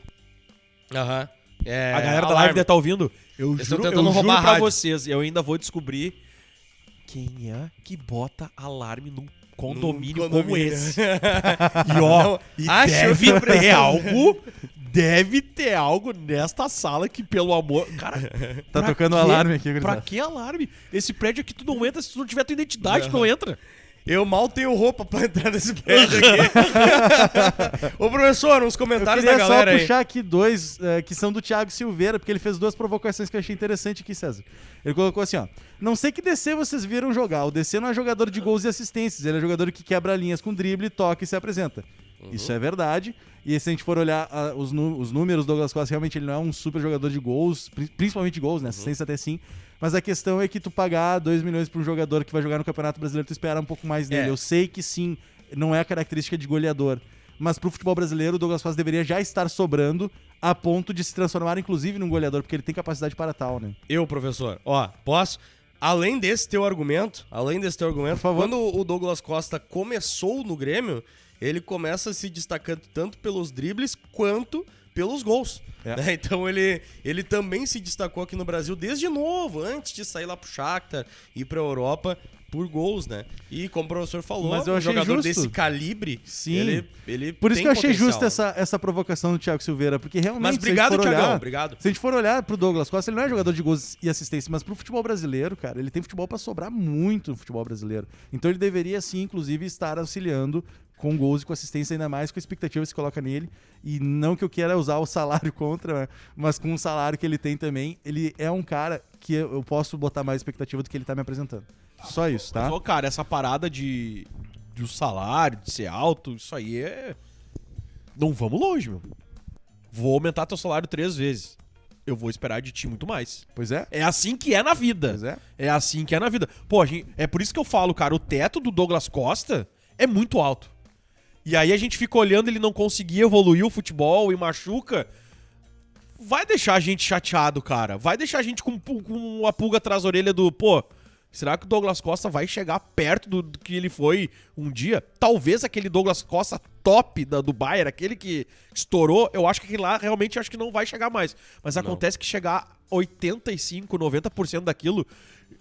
Aham. É, A galera da alarme. live deve estar ouvindo. Eu Eles tão juro, tentando eu juro roubar a pra rádio. vocês. Eu ainda vou descobrir quem é que bota alarme num condomínio, Num como condomínio. esse. E ó, acho deve que- ter algo. Deve ter algo nesta sala que, pelo amor. Cara, Tá pra tocando quê? alarme aqui, Pra gurizada. que alarme? Esse prédio aqui tu não entra se tu não tiver tua identidade, tu não entra. Eu mal tenho roupa pra entrar nesse prédio aqui. Ô, professor, uns Eu comentários da queria só galera aí. puxar aqui dois que são do Thiago Silveira, porque ele fez duas provocações que eu achei interessante aqui, César. Ele colocou assim, ó. Não sei que DC vocês viram jogar. O DC não é jogador de gols e assistências. Ele é jogador que quebra linhas com drible, toca e se apresenta. Isso é verdade. E se a gente for olhar os números do Douglas Costa, realmente ele não é um super jogador de gols, principalmente de gols, né? Assistência até sim. Mas a questão é que tu pagar 2 milhões pra um jogador que vai jogar no Campeonato Brasileiro, tu espera um pouco mais dele. É. Eu sei que sim, não é a característica de goleador. Mas pro futebol brasileiro, o Douglas Costa deveria já estar sobrando a ponto de se transformar, inclusive, num goleador, porque ele tem capacidade para tal, né? Eu, professor, ó, posso? Além desse teu argumento, Por favor. quando o Douglas Costa começou no Grêmio, ele começa se destacando tanto pelos dribles quanto pelos gols. É. Né? Então ele também se destacou aqui no Brasil desde novo, antes de sair lá pro Shakhtar e ir pra Europa por gols, né? E como o professor falou, Mas eu um achei jogador justo. desse calibre, Sim. ele Por isso tem que eu achei potencial, justa né? essa provocação do Thiago Silveira, porque realmente. Mas se a gente obrigado, for Thiagão, olhar- obrigado. Se a gente for olhar pro Douglas Costa, ele não é jogador de gols e assistência, mas pro futebol brasileiro, cara, ele tem futebol pra sobrar muito no futebol brasileiro. Então ele deveria sim, inclusive, estar auxiliando com gols e com assistência, ainda mais com a expectativa que se coloca nele. E não que eu queira usar o salário contra, né? Mas com o salário que ele tem também, ele é um cara que eu posso botar mais expectativa do que ele tá me apresentando. Só isso, tá? Mas, ô, cara, essa parada de o salário, de ser alto, isso aí é. Não vamos longe, meu. Vou aumentar teu salário 3 vezes. Eu vou esperar de ti muito mais. Pois é. É assim que é na vida. Pois é. É assim que é na vida. Pô, é por isso que eu falo, cara, o teto do Douglas Costa é muito alto. E aí a gente fica olhando ele não conseguir evoluir o futebol e machuca. Vai deixar a gente chateado, cara. Vai deixar a gente com uma pulga atrás da orelha do, pô, será que o Douglas Costa vai chegar perto do que ele foi um dia? Talvez aquele Douglas Costa top do Bayern, aquele que estourou, eu acho que aquele lá realmente acho que não vai chegar mais. Mas acontece que chegar 85, 90% daquilo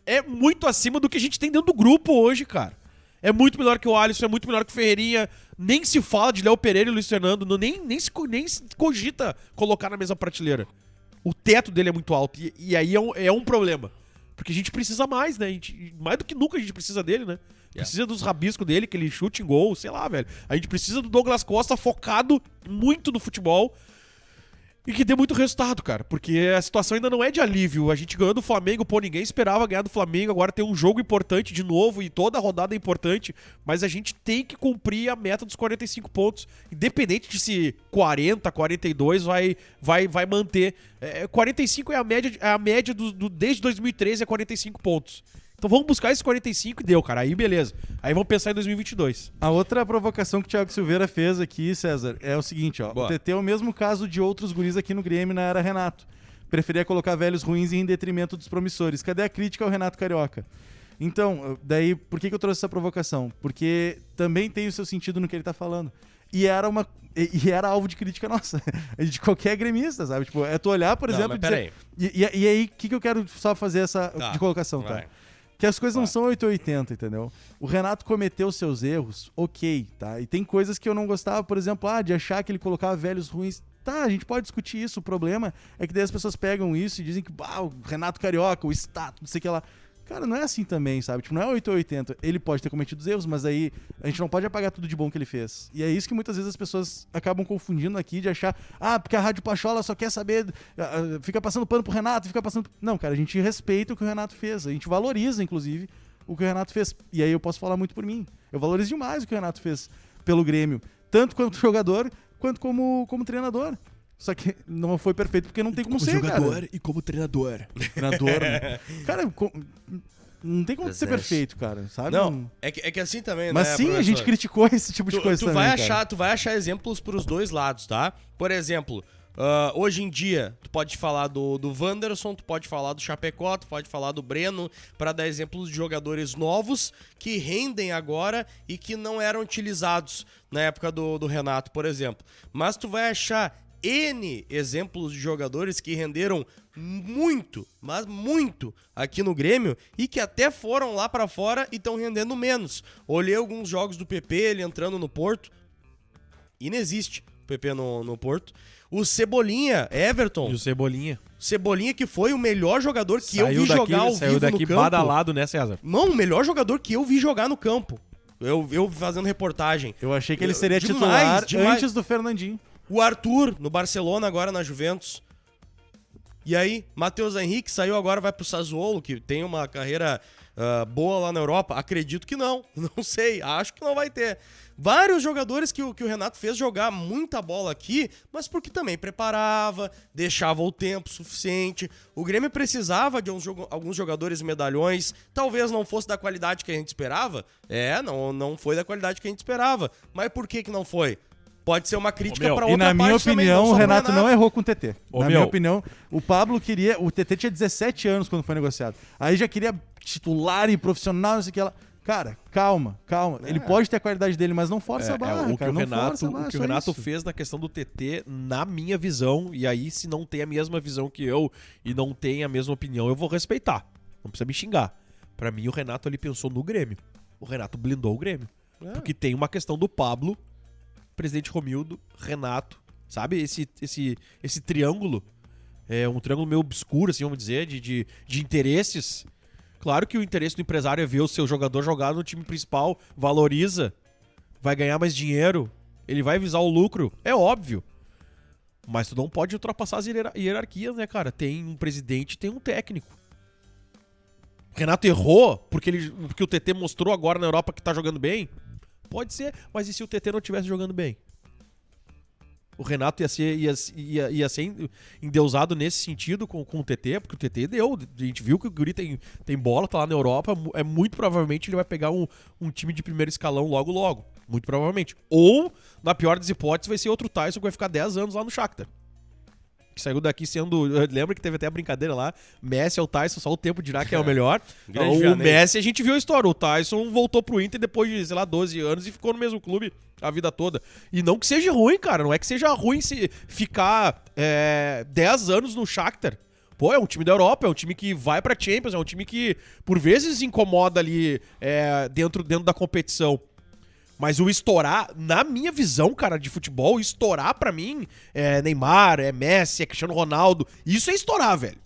é muito acima do que a gente tem dentro do grupo hoje, cara. É muito melhor que o Alisson, é muito melhor que o Ferreirinha. Nem se fala de Léo Pereira e Luiz Fernando. Nem se cogita colocar na mesma prateleira. O teto dele é muito alto. E aí é um problema. Porque a gente precisa mais, né? Mais do que nunca a gente precisa dele, né? Precisa dos rabiscos dele, que ele chute em gol, sei lá, velho. A gente precisa do Douglas Costa focado muito no futebol. E que dê muito resultado, cara. Porque a situação ainda não é de alívio. A gente ganhou do Flamengo, pô, ninguém esperava ganhar do Flamengo. Agora tem um jogo importante de novo e toda a rodada é importante. Mas a gente tem que cumprir a meta dos 45 pontos. Independente de se 40, 42 vai manter. 45 é a média desde 2013 é 45 pontos. Então vamos buscar esses 45 e deu, cara. Aí beleza. Aí vamos pensar em 2022. A outra provocação que o Thiago Silveira fez aqui, César, é o seguinte, ó. Boa. O TT é o mesmo caso de outros guris aqui no Grêmio na era Renato. Preferia colocar velhos ruins em detrimento dos promissores. Cadê a crítica ao Renato Carioca? Então, daí, por que eu trouxe essa provocação? Porque também tem o seu sentido no que ele tá falando. E era alvo de crítica nossa, de qualquer gremista, sabe? Tipo, é tu olhar, por Não, exemplo, mas e dizer... E aí, o que eu quero só fazer essa de colocação, tá? vai. Que as coisas não são 880, entendeu? O Renato cometeu seus erros, ok, tá? E tem coisas que eu não gostava, por exemplo, de achar que ele colocava velhos ruins. Tá, a gente pode discutir isso. O problema é que daí as pessoas pegam isso e dizem que o Renato Carioca, o status, não sei o que lá. Cara, não é assim também, sabe? Tipo, não é 880. Ele pode ter cometido os erros, mas aí a gente não pode apagar tudo de bom que ele fez. E é isso que muitas vezes as pessoas acabam confundindo aqui, de achar, porque a Rádio Pachola só quer saber, fica passando pano pro Renato, fica passando... Não, cara, a gente respeita o que o Renato fez. A gente valoriza, inclusive, o que o Renato fez. E aí eu posso falar muito por mim. Eu valorizo demais o que o Renato fez pelo Grêmio. Tanto quanto jogador, quanto como treinador. Só que não foi perfeito porque não tem como ser, cara. e como treinador. Treinador, né? Cara, não tem como ser perfeito, cara, sabe? Não, é que assim também, Mas né, sim, professor? a gente criticou esse tipo de coisa tu também, vai cara. achar, tu vai achar exemplos pros dois lados, tá? Por exemplo, hoje em dia, tu pode falar do Wanderson, tu pode falar do Chapecó, tu pode falar do Breno, pra dar exemplos de jogadores novos que rendem agora e que não eram utilizados na época do Renato, por exemplo. Mas tu vai achar N exemplos de jogadores que renderam muito, mas muito aqui no Grêmio e que até foram lá pra fora e estão rendendo menos. Olhei alguns jogos do PP, ele entrando no Porto. Inexiste o PP no Porto. O Cebolinha, Everton. E o Cebolinha. Cebolinha que foi o melhor jogador que eu vi Saiu jogar ao saiu vivo daqui no campo. badalado, né, César? Não, o melhor jogador que eu vi jogar no campo. Eu fazendo reportagem. Eu achei que ele seria Demais, titular demais. antes do Fernandinho. O Arthur, no Barcelona, agora na Juventus. E aí, Matheus Henrique saiu agora, vai pro Sassuolo, que tem uma carreira boa lá na Europa. Acredito que não. Não sei, acho que não vai ter. Vários jogadores que o Renato fez jogar muita bola aqui, mas porque também preparava, deixava o tempo suficiente. O Grêmio precisava de alguns jogadores medalhões. Talvez não fosse da qualidade que a gente esperava. Não foi da qualidade que a gente esperava. Mas por que não foi? Pode ser uma crítica pra outra E na minha parte também, opinião, não o só pro Renato não errou com o TT. Na minha opinião, o Pablo queria... O TT tinha 17 anos quando foi negociado. Aí já queria titular e profissional, não sei o que lá. Cara, calma. Ele pode ter a qualidade dele, mas não força a barra, o que cara. o Renato fez na questão do TT, na minha visão, e aí se não tem a mesma visão que eu e não tem a mesma opinião, eu vou respeitar. Não precisa me xingar. Pra mim, o Renato ali pensou no Grêmio. O Renato blindou o Grêmio. Porque tem uma questão do Pablo, presidente Romildo, Renato, sabe? Esse triângulo, é um triângulo meio obscuro, assim, vamos dizer, de interesses. Claro que o interesse do empresário é ver o seu jogador jogar no time principal, valoriza, vai ganhar mais dinheiro, ele vai visar o lucro, é óbvio. Mas tu não pode ultrapassar as hierarquias, né, cara? Tem um presidente, tem um técnico. O Renato errou porque o TT mostrou agora na Europa que tá jogando bem? Pode ser, mas e se o TT não estivesse jogando bem? O Renato ia ser endeusado nesse sentido com o TT, porque o TT deu. A gente viu que o Guri tem bola, tá lá na Europa. Muito provavelmente ele vai pegar um time de primeiro escalão logo. Muito provavelmente. Ou, na pior das hipóteses, vai ser outro Tyson que vai ficar 10 anos lá no Shakhtar. Que saiu daqui sendo... Lembra que teve até a brincadeira lá? Messi é o Tyson, só o tempo dirá que é o melhor. O Messi, a gente viu a história. O Tyson voltou pro Inter depois de, 12 anos e ficou no mesmo clube a vida toda. E não que seja ruim, cara. Não é que seja ruim se ficar 10 anos no Shakhtar. Pô, é um time da Europa, é um time que vai pra Champions, é um time que, por vezes, incomoda ali dentro da competição. Mas o estourar, na minha visão, cara, de futebol, estourar pra mim é Neymar, é Messi, é Cristiano Ronaldo. Isso é estourar, velho.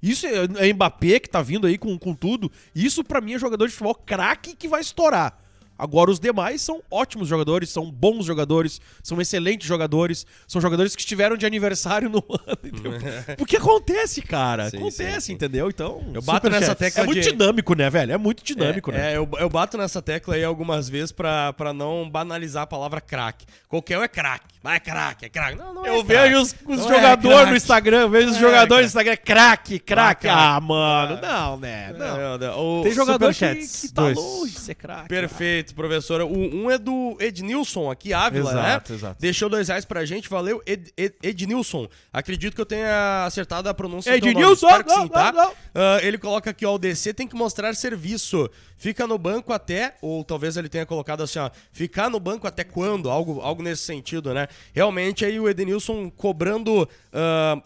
Isso é Mbappé que tá vindo aí com tudo. Isso pra mim é jogador de futebol craque que vai estourar. Agora os demais são ótimos jogadores, são bons jogadores, são excelentes jogadores, são jogadores que estiveram de aniversário no ano, entendeu? Porque acontece, cara. Sim. Entendeu? Então, eu bato nessa tecla. É muito dinâmico, né, velho? É muito dinâmico, né? Eu bato nessa tecla aí algumas vezes pra não banalizar a palavra craque. Qualquer um é craque. Mas é craque. Não é. Eu vejo os jogadores no Instagram, eu vejo os jogadores no Instagram, craque. Ah, mano, não, né? Não. Tem jogador que tá longe de ser craque. Perfeito, professora. Um é do Ednilson aqui, Ávila, né? Exato. Deixou R$2 pra gente, valeu, Ednilson. Acredito que eu tenha acertado a pronúncia do Ednilson, nome. Sim, tá? Ele coloca aqui, ó, o DC tem que mostrar serviço. Fica no banco até, ou talvez ele tenha colocado assim, ó, ficar no banco até quando? Algo nesse sentido, né? Realmente aí o Edenilson cobrando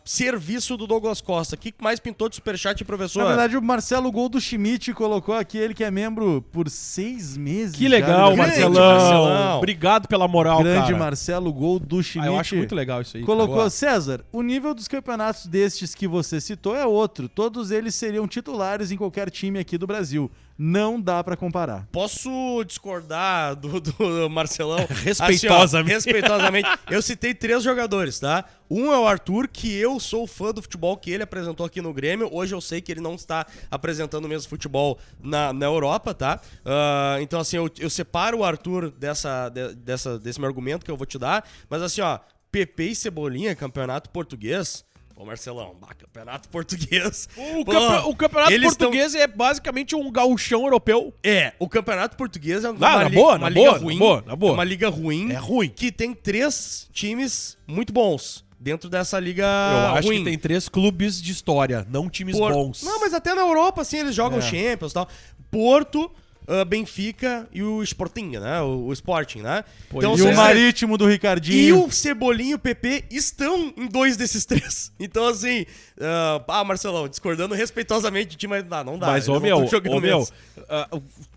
serviço do Douglas Costa. O que mais pintou de superchat, professor? Na verdade, o Marcelo Gol do Schmidt colocou aqui, ele que é membro por 6 meses. Que legal, Marcelão. Obrigado pela moral, Grande cara. Marcelo Gol do Schmidt. Eu acho muito legal isso aí. Colocou, cara. César, o nível dos campeonatos destes que você citou é outro. Todos eles seriam titulares em qualquer time aqui do Brasil. Não dá pra comparar. Posso discordar do Marcelão? Respeitosamente. Assim, ó, respeitosamente. Eu citei 3 jogadores, tá? Um é o Arthur, que eu sou fã do futebol que ele apresentou aqui no Grêmio. Hoje eu sei que ele não está apresentando o mesmo futebol na Europa, tá? Então, assim, eu separo o Arthur desse meu argumento que eu vou te dar. Mas, assim, ó, PP e Cebolinha, campeonato português... Ô, Marcelão, campeonato português. O campeonato português é basicamente um gauchão europeu. O campeonato português é uma liga ruim. É uma liga ruim. É ruim. Que tem 3 times muito bons dentro dessa liga Eu acho ruim. que tem 3 clubes de história, não times bons. Não, mas até na Europa, assim, eles jogam Champions e tal. Porto... Benfica e o Sporting, né? O Sporting, né? Então, e o Marítimo do Ricardinho. E o Cebolinha e o PP estão em 2 desses 3. Então, assim... Marcelão, discordando respeitosamente de ti, mas não dá. Mas,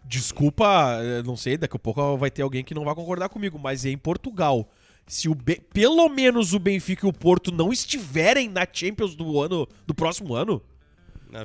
desculpa, não sei, daqui a pouco vai ter alguém que não vai concordar comigo, mas é em Portugal. Se pelo menos o Benfica e o Porto não estiverem na Champions do próximo ano...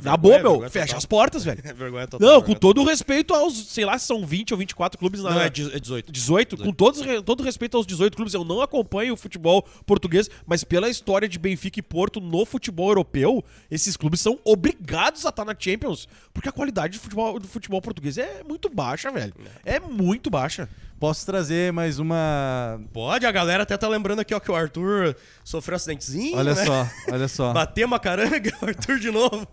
Na boa, fecha as portas, velho. É vergonha total. Não, com todo o respeito aos, sei lá, são 20 ou 24 clubes na... Não, é 18. 18? Com todo respeito aos 18 clubes, eu não acompanho o futebol português, mas pela história de Benfica e Porto no futebol europeu, esses clubes são obrigados a estar na Champions, porque a qualidade do futebol português é muito baixa, velho. É muito baixa. Posso trazer mais uma... Pode, a galera até tá lembrando aqui, ó, que o Arthur sofreu um acidentezinho, olha né? só. Bateu uma caranga, o Arthur de novo.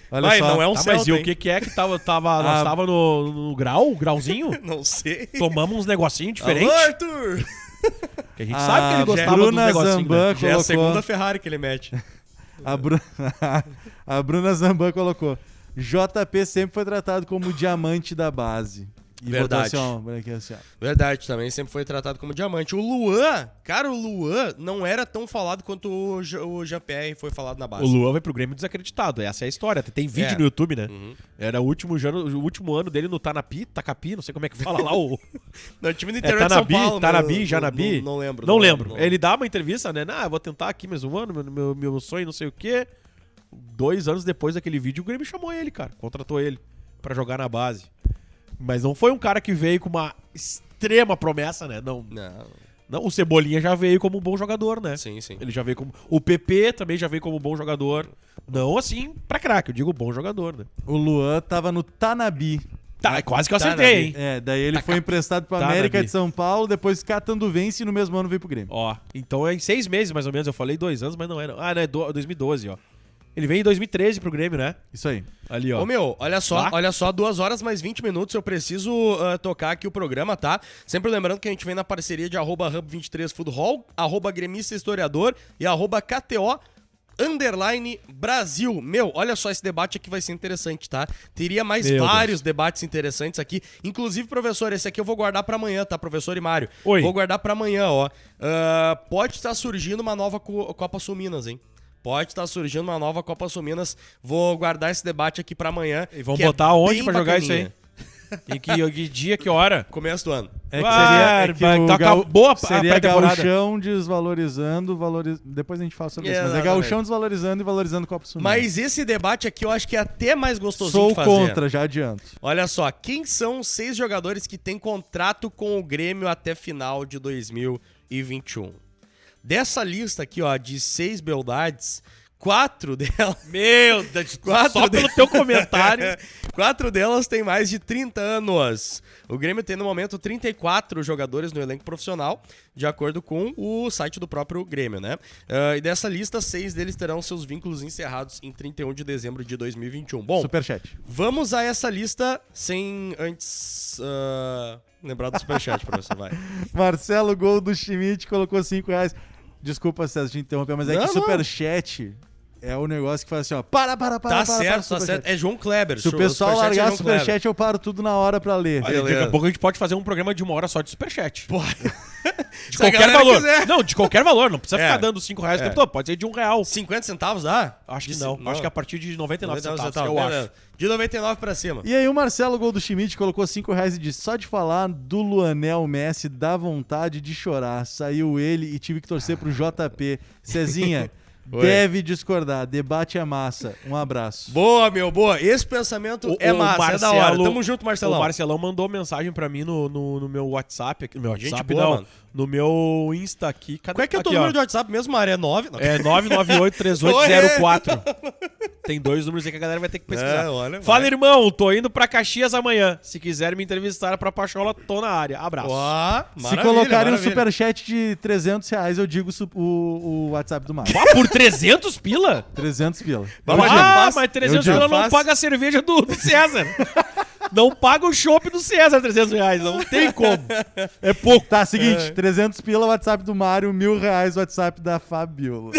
Olha só. Não é um Celta, mas e o que é que nós tava no grauzinho? Não sei. Tomamos uns negocinhos diferentes. Alô, Arthur! Que a gente sabe que ele gostava dos negocinhos, né? Já é a segunda Ferrari que ele mete. A Bruna Zamban colocou: JP sempre foi tratado como o diamante da base. E verdade. Verdade, também sempre foi tratado como diamante. O Luan, cara, o Luan não era tão falado quanto o Jean-Pierre foi falado na base. O Luan vai pro Grêmio desacreditado, essa é a história. Tem vídeo no YouTube, né? Uhum. Era o último ano dele no Takapi, não sei como é que fala lá o... No time do interior de São Paulo. Janabi? Não lembro. Não lembro. Ele dá uma entrevista, né? Eu vou tentar aqui mais um ano, meu sonho não sei o quê. 2 anos depois daquele vídeo, o Grêmio chamou ele, cara. Contratou ele pra jogar na base. Mas não foi um cara que veio com uma extrema promessa, né? Não. O Cebolinha já veio como um bom jogador, né? Sim. Ele já veio como... O PP também já veio como um bom jogador. Não assim pra craque, eu digo bom jogador, né? O Luan tava no Tanabi. Tá, quase que eu acertei, hein? Daí ele foi emprestado pro América de São Paulo, depois Catanduvense e no mesmo ano veio pro Grêmio. Ó, então é em 6 meses mais ou menos, eu falei 2 anos, mas não é não. Não, é 2012, ó. Ele veio em 2013 pro Grêmio, né? Isso aí. Ali, ó. Ô, olha só, 2 horas mais 20 minutos, eu preciso tocar aqui o programa, tá? Sempre lembrando que a gente vem na parceria de @hub23foodhall, @gremista historiador e @KTO Brasil. Olha só, esse debate aqui vai ser interessante, tá? Teria mais vários debates interessantes aqui. Inclusive, professor, esse aqui eu vou guardar pra amanhã, tá? Professor e Mário. Oi. Vou guardar pra amanhã, ó. Pode estar surgindo uma nova Copa Sul Minas, hein? Pode estar surgindo uma nova Copa Sul Minas. Vou guardar esse debate aqui pra amanhã. E vão botar onde pra jogar isso aí? Em que dia, que hora? Começo do ano. Acabou a seria pré-temporada. Gauchão desvalorizando, depois a gente fala sobre isso. Mas é Gauchão desvalorizando e valorizando o Copa Sul. Mas esse debate aqui eu acho que é até mais gostosinho Sou de fazer. contra, já adianto. Olha só, quem são os 6 jogadores que têm contrato com o Grêmio até final de 2021? Dessa lista aqui, ó, de 6 beldades, 4 delas... Meu Deus, só pelo teu comentário. 4 delas têm mais de 30 anos. O Grêmio tem, no momento, 34 jogadores no elenco profissional, de acordo com o site do próprio Grêmio, né? E dessa lista, 6 deles terão seus vínculos encerrados em 31 de dezembro de 2021. Bom, Superchat. Vamos a essa lista sem antes... lembrar do superchat, professor, vai. Marcelo Gol do Schmidt colocou R$5. Desculpa, César, te interromper, mas é que superchat é o negócio que faz assim, ó. Para. Tá certo. É João Kleber. Se o pessoal largar superchat, eu paro tudo na hora pra ler. Olha, daqui a pouco a gente pode fazer um programa de 1 hora só de superchat. Porra. De qualquer valor. Não, de qualquer valor. Não precisa ficar dando R$5 o tempo todo. Pode ser de R$1. 50 centavos dá? Acho que não. Acho que a partir de 99 centavos, eu acho. De 99 pra cima. E aí o Marcelo Gol do Schmidt colocou R$5 e disse: só de falar do Luanel Messi dá vontade de chorar. Saiu ele e tive que torcer pro JP. Cezinha, deve discordar. Debate é massa. Um abraço. Boa, meu, boa. Esse pensamento é massa, é da hora. Tamo junto, Marcelão. O Marcelão mandou mensagem pra mim no meu WhatsApp aqui. No meu WhatsApp, boa, não. mano. No meu Insta aqui. Cadê? Qual é que é o teu Aqui, número ó. de WhatsApp mesmo, Mário? É 9? Não. É 9983804. Tem 2 números aí que a galera vai ter que pesquisar. É, olha, Fala, vai. irmão, tô indo pra Caxias amanhã. Se quiser me entrevistar pra Pachola, tô na área. Abraço. Ó, Se maravilha, colocarem um maravilha. superchat de R$300, eu digo o WhatsApp do Mário. Ah, por 300 pila? 300 pila. Mas já faz. Mas 300 Eu pila já não faço. paga a cerveja do César. Não paga o chopp do César, R$300. Não tem como. É pouco. Tá, seguinte, 300 pila, WhatsApp do Mário, R$1.000, WhatsApp da Fabiola.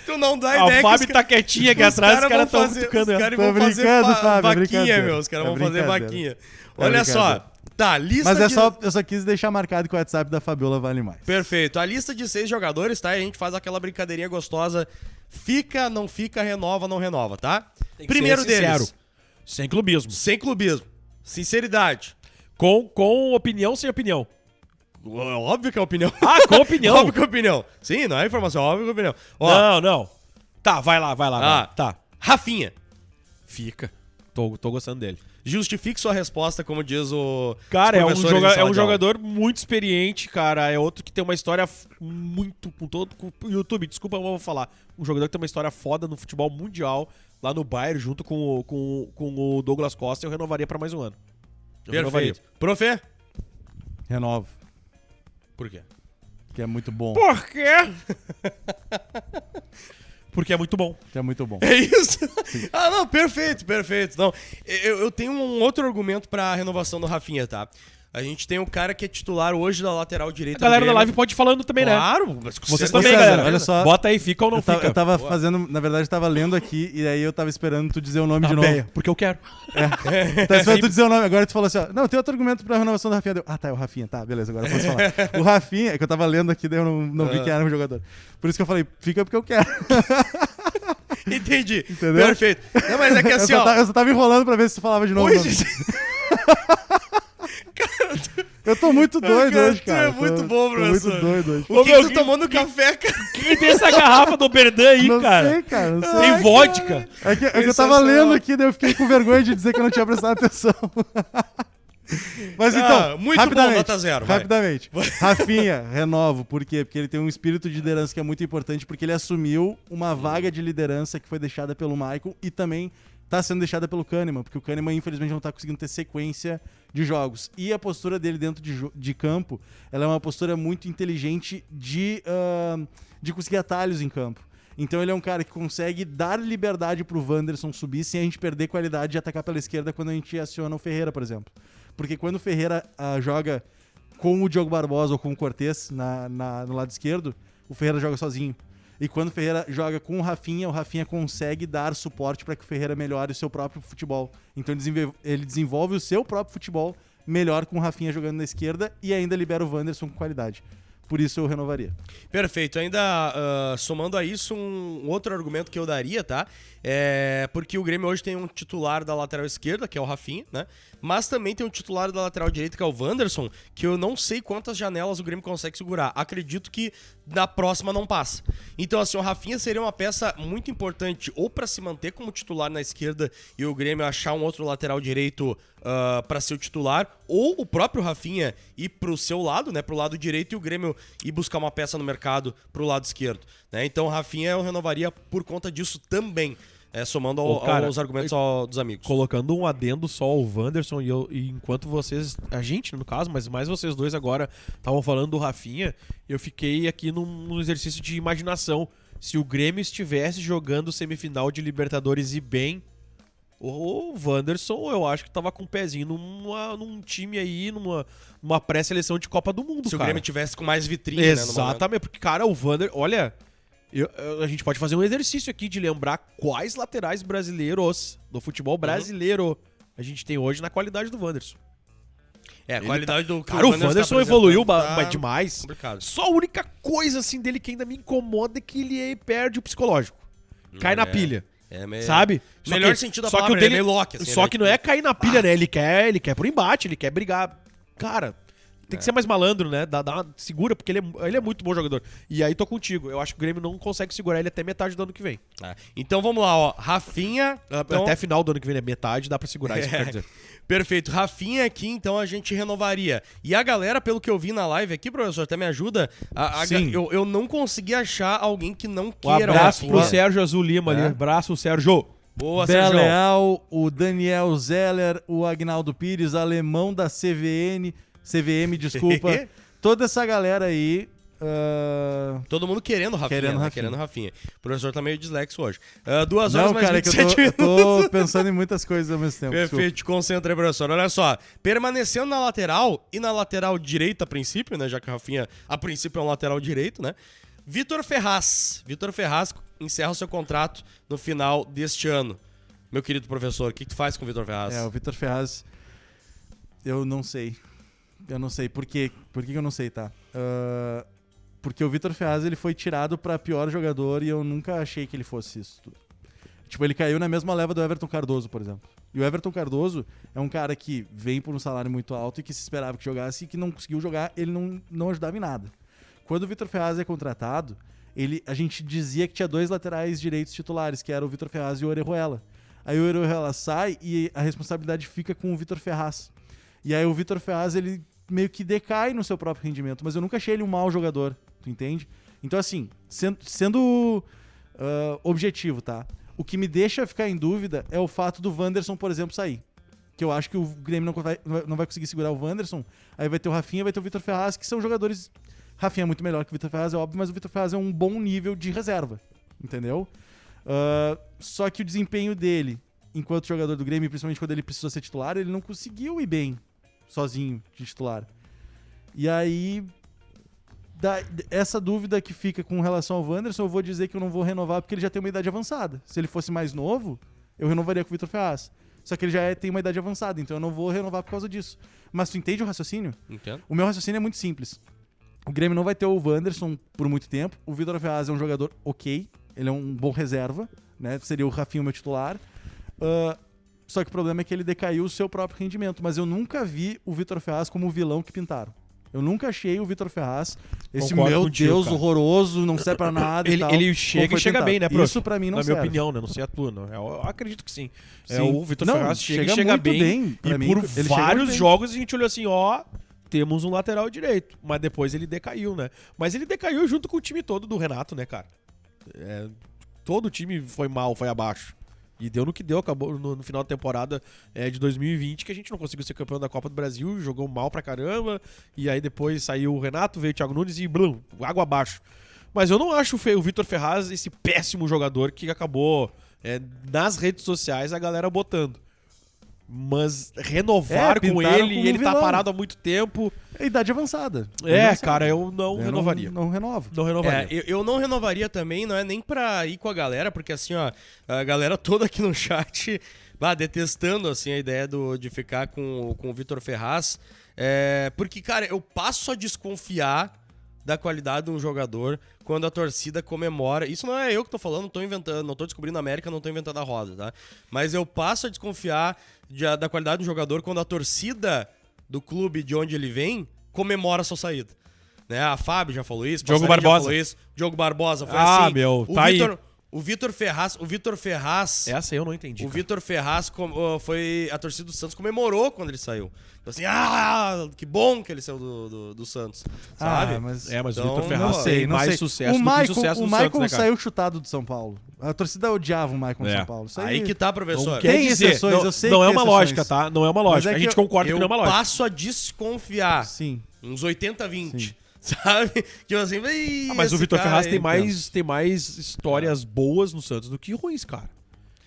Tu não dá A ideia Fábio tá quietinha aqui atrás, os caras tão cutucando Os ela. caras Tô vão fazer brincando, Fábio, é vaquinha, brincadeira. meu. Os caras É vão fazer brincadeira. vaquinha. É Olha só. brincadeira. Tá, lista Mas de... eu só quis deixar marcado que o WhatsApp da Fabiola vale mais. Perfeito. A lista de 6 jogadores, tá? E a gente faz aquela brincadeirinha gostosa. Fica, não fica, renova, não renova, tá? Tem que Primeiro ser sincero. deles, Sem clubismo. sem clubismo. Sinceridade. Com opinião, sem opinião. Óbvio que é opinião. Ah, com opinião. Óbvio que é opinião. Sim, não é informação, óbvio que é opinião. Ó, Não. Tá, vai lá. Ah. Tá. Rafinha. Fica. Tô gostando dele. Justifique sua resposta, como diz o... Cara, os é professores em um sala de aula. jogador muito experiente, cara. É outro que tem uma história muito... Com o YouTube, desculpa, eu vou falar. Um jogador que tem uma história foda no futebol mundial, lá no Bayern, junto com o Douglas Costa, eu renovaria pra mais um ano. Eu renovaria. Perfeito. Profe? Renovo, Por quê? que é muito bom. Por quê? Porque é muito bom. Que é muito bom. É isso? Ah, não, perfeito. Não, eu tenho um outro argumento pra renovação do Rafinha, tá? A gente tem um cara que é titular hoje da lateral direita. A galera do da Grêmio. live pode ir falando também, né? Claro. Vocês Ô, também, César, galera. olha só. Bota aí, fica ou não fica. Eu tava fazendo, na verdade, eu tava lendo aqui e aí eu tava esperando tu dizer o nome de novo. Beia, porque eu quero. Tá esperando tu dizer o nome, agora tu falou assim, ó, não, tem outro argumento pra renovação do Rafinha. Ah, tá, é o Rafinha, tá, beleza, agora eu posso falar. O Rafinha, é que eu tava lendo aqui, daí eu não vi quem era o jogador. Por isso que eu falei, fica porque eu quero. Entendi. Entendeu? Perfeito. Não, mas é que assim, ó. Eu só tava enrolando pra ver se tu falava de novo. o Oi, nome. gente. Eu tô muito doido cara, hoje, tu cara. é muito bom, Tô professor. muito doido hoje. O que, meu, que tu tomou no café, cara? Quem tem essa garrafa do Berdan aí, Não cara? sei, cara, não sei. Tem vodka. É que eu tava Sensacional. lendo aqui, daí eu fiquei com vergonha de dizer que eu não tinha prestado atenção. Mas então, muito bom, rapidamente, nota 0, vai. rapidamente. Rafinha, renovo, por quê? Porque ele tem um espírito de liderança que é muito importante, porque ele assumiu uma vaga de liderança que foi deixada pelo Michael e também tá sendo deixada pelo Kahneman, porque o Kahneman infelizmente não tá conseguindo ter sequência de jogos. E a postura dele dentro de campo, ela é uma postura muito inteligente de conseguir atalhos em campo. Então ele é um cara que consegue dar liberdade pro Wanderson subir sem a gente perder qualidade de atacar pela esquerda quando a gente aciona o Ferreira, por exemplo. Porque quando o Ferreira joga com o Diogo Barbosa ou com o Cortez no lado esquerdo, o Ferreira joga sozinho. E quando o Ferreira joga com o Rafinha consegue dar suporte para que o Ferreira melhore o seu próprio futebol. Então ele desenvolve o seu próprio futebol melhor com o Rafinha jogando na esquerda e ainda libera o Wanderson com qualidade. Por isso eu renovaria. Perfeito. Ainda somando a isso, um outro argumento que eu daria, tá? É porque o Grêmio hoje tem um titular da lateral esquerda, que é o Rafinha, né? Mas também tem um titular da lateral direita, que é o Wanderson, que eu não sei quantas janelas o Grêmio consegue segurar. Acredito que na próxima não passa. Então, assim, o Rafinha seria uma peça muito importante ou pra se manter como titular na esquerda e o Grêmio achar um outro lateral direito pra ser o titular, ou o próprio Rafinha ir pro seu lado, né? Pro lado direito e o Grêmio ir buscar uma peça no mercado pro lado esquerdo, né? Então, o Rafinha eu renovaria por conta disso também. Somando aos argumentos dos amigos. Colocando um adendo só ao Wanderson e enquanto vocês, a gente no caso, mas mais vocês dois agora estavam falando do Rafinha, eu fiquei aqui num exercício de imaginação. Se o Grêmio estivesse jogando semifinal de Libertadores e bem, o Wanderson eu acho que tava com um pezinho num time aí, numa pré-seleção de Copa do Mundo, Se cara. o Grêmio tivesse com mais vitrine, Exatamente, porque, cara, o Wander, olha, a gente pode fazer um exercício aqui de lembrar quais laterais brasileiros do futebol brasileiro a gente tem hoje na qualidade do Wanderson. A qualidade do... Cara, o Wanderson tá evoluiu tá demais. complicado. Só a única coisa assim dele que ainda me incomoda é que ele perde o psicológico. Cai na pilha. Sabe? Melhor sentido da palavra, o dele, é meio Loki, assim, só né? que não é cair na pilha, né? Ele quer por embate, ele quer brigar. Cara, tem que ser mais malandro, né? Segura, porque ele é muito bom jogador. E aí tô contigo. Eu acho que o Grêmio não consegue segurar ele até metade do ano que vem. Então vamos lá, ó. Rafinha. Então... Até final do ano que vem, né? Metade dá pra segurar, isso que quer dizer. Perfeito. Rafinha aqui, então a gente renovaria. E a galera, pelo que eu vi na live aqui, professor, até me ajuda. Sim. Eu não consegui achar alguém que não queira. Abraço o pro Rafinha. Sérgio Azul Lima ali. Abraço, Sérgio. Boa, Sérgio. Beleal, o Daniel Zeller, o Agnaldo Pires, alemão da CVM, desculpa. Toda essa galera aí. Todo mundo querendo Rafinha. Querendo né? Rafinha. Querendo Rafinha. O professor tá meio dislexo hoje. 2 horas Não, mais cara, é que 27 eu tô pensando em muitas coisas ao mesmo tempo. Perfeito, te concentra aí, professor. Olha só, permanecendo na lateral e na lateral direita a princípio, né? Já que a Rafinha, a princípio, é um lateral direito, né? Vitor Ferraz. Vitor Ferraz encerra o seu contrato no final deste ano. Meu querido professor, o que tu faz com o Vitor Ferraz? O Vitor Ferraz, eu não sei. Eu não sei. Por quê? Por que eu não sei, tá? Porque o Vitor Ferraz, ele foi tirado pra pior jogador e eu nunca achei que ele fosse isso tudo. Tipo, ele caiu na mesma leva do Everton Cardoso, por exemplo. E o Everton Cardoso é um cara que vem por um salário muito alto e que se esperava que jogasse e que não conseguiu jogar, ele não ajudava em nada. Quando o Vitor Ferraz é contratado, a gente dizia que tinha 2 laterais direitos titulares, que era o Vitor Ferraz e o Orejuela. Aí o Orejuela sai e a responsabilidade fica com o Vitor Ferraz. E aí o Vitor Ferraz, ele meio que decai no seu próprio rendimento, mas eu nunca achei ele um mau jogador, tu entende? Então assim, sendo objetivo, tá? O que me deixa ficar em dúvida é o fato do Wanderson, por exemplo, sair. Que eu acho que o Grêmio não vai conseguir segurar o Wanderson, aí vai ter o Rafinha, vai ter o Vitor Ferraz, que são jogadores... Rafinha é muito melhor que o Vitor Ferraz, é óbvio, mas o Vitor Ferraz é um bom nível de reserva, entendeu? Só que o desempenho dele, enquanto jogador do Grêmio, principalmente quando ele precisou ser titular, ele não conseguiu ir bem sozinho de titular. E aí, essa dúvida que fica com relação ao Wanderson, eu vou dizer que eu não vou renovar porque ele já tem uma idade avançada. Se ele fosse mais novo, eu renovaria com o Vitor Ferraz. Só que ele já tem uma idade avançada, então eu não vou renovar por causa disso. Mas tu entende o raciocínio? Entendo. O meu raciocínio é muito simples. O Grêmio não vai ter o Wanderson por muito tempo. O Vitor Ferraz é um jogador ok. Ele é um bom reserva, né? Seria o Rafinha o meu titular. Só que o problema é que ele decaiu o seu próprio rendimento. Mas eu nunca vi o Vitor Ferraz como o vilão que pintaram. Eu nunca achei o Vitor Ferraz esse Concordo meu contigo, Deus cara. horroroso, não serve pra nada e tal. Ele chega e chega pintado. bem, né, prof? Isso pra mim não Na serve. minha opinião, né? Não sei a tua, não. Eu acredito que sim. Sim. O Vitor Não, Ferraz chega muito bem. pra E mim, por ele chega muito vários bem. jogos a gente olhou assim, ó... Temos um lateral direito. Mas depois ele decaiu, né? Mas ele decaiu junto com o time todo do Renato, né, cara? Todo o time foi mal, foi abaixo. E deu no que deu, acabou no final da temporada de 2020, que a gente não conseguiu ser campeão da Copa do Brasil, jogou mal pra caramba, e aí depois saiu o Renato, veio o Thiago Nunes e blum, água abaixo. Mas eu não acho o Vitor Ferraz esse péssimo jogador que acabou nas redes sociais a galera botando. Mas renovar com pintaram ele, como e ele tá vilão. parado há muito tempo. É idade avançada. Cara, eu não renovaria. Não renovo. Não renovaria. Eu não renovaria também, não é nem pra ir com a galera, porque assim, ó, a galera toda aqui no chat, detestando assim a ideia de ficar com o Vitor Ferraz, porque, cara, eu passo a desconfiar da qualidade de um jogador quando a torcida comemora. Isso não é eu que tô falando, não tô inventando, não tô descobrindo a América, não tô inventando a roda, tá? Mas eu passo a desconfiar da qualidade do jogador quando a torcida do clube de onde ele vem comemora a sua saída. Né? A Fábio já falou isso, Diogo Passarinho já Barbosa. falou isso, Diogo Barbosa foi Ah, assim. meu, tá aí. O Vitor Ferraz. Essa eu não entendi. O cara. Vitor Ferraz foi. A torcida do Santos comemorou quando ele saiu. Então, assim, que bom que ele saiu do Santos. Sabe? Mas o Então, Vitor Ferraz não tem sei, não mais sei. sucesso O do Maicon, que sucesso o do Maicon Santos, né, cara? saiu chutado de São Paulo. A torcida odiava o Maicon de É. São Paulo. Isso Aí que tá, professor. Não quer Tem dizer, exceções, não, eu sei não que é tem uma exceções. lógica, tá? Não é uma lógica. é A que gente eu- concorda que não é uma lógica. Passo a desconfiar. Sim. Uns 80-20. Sabe? Que eu assim, Mas o Vitor Ferraz tem então. mais histórias boas no Santos do que ruins, cara.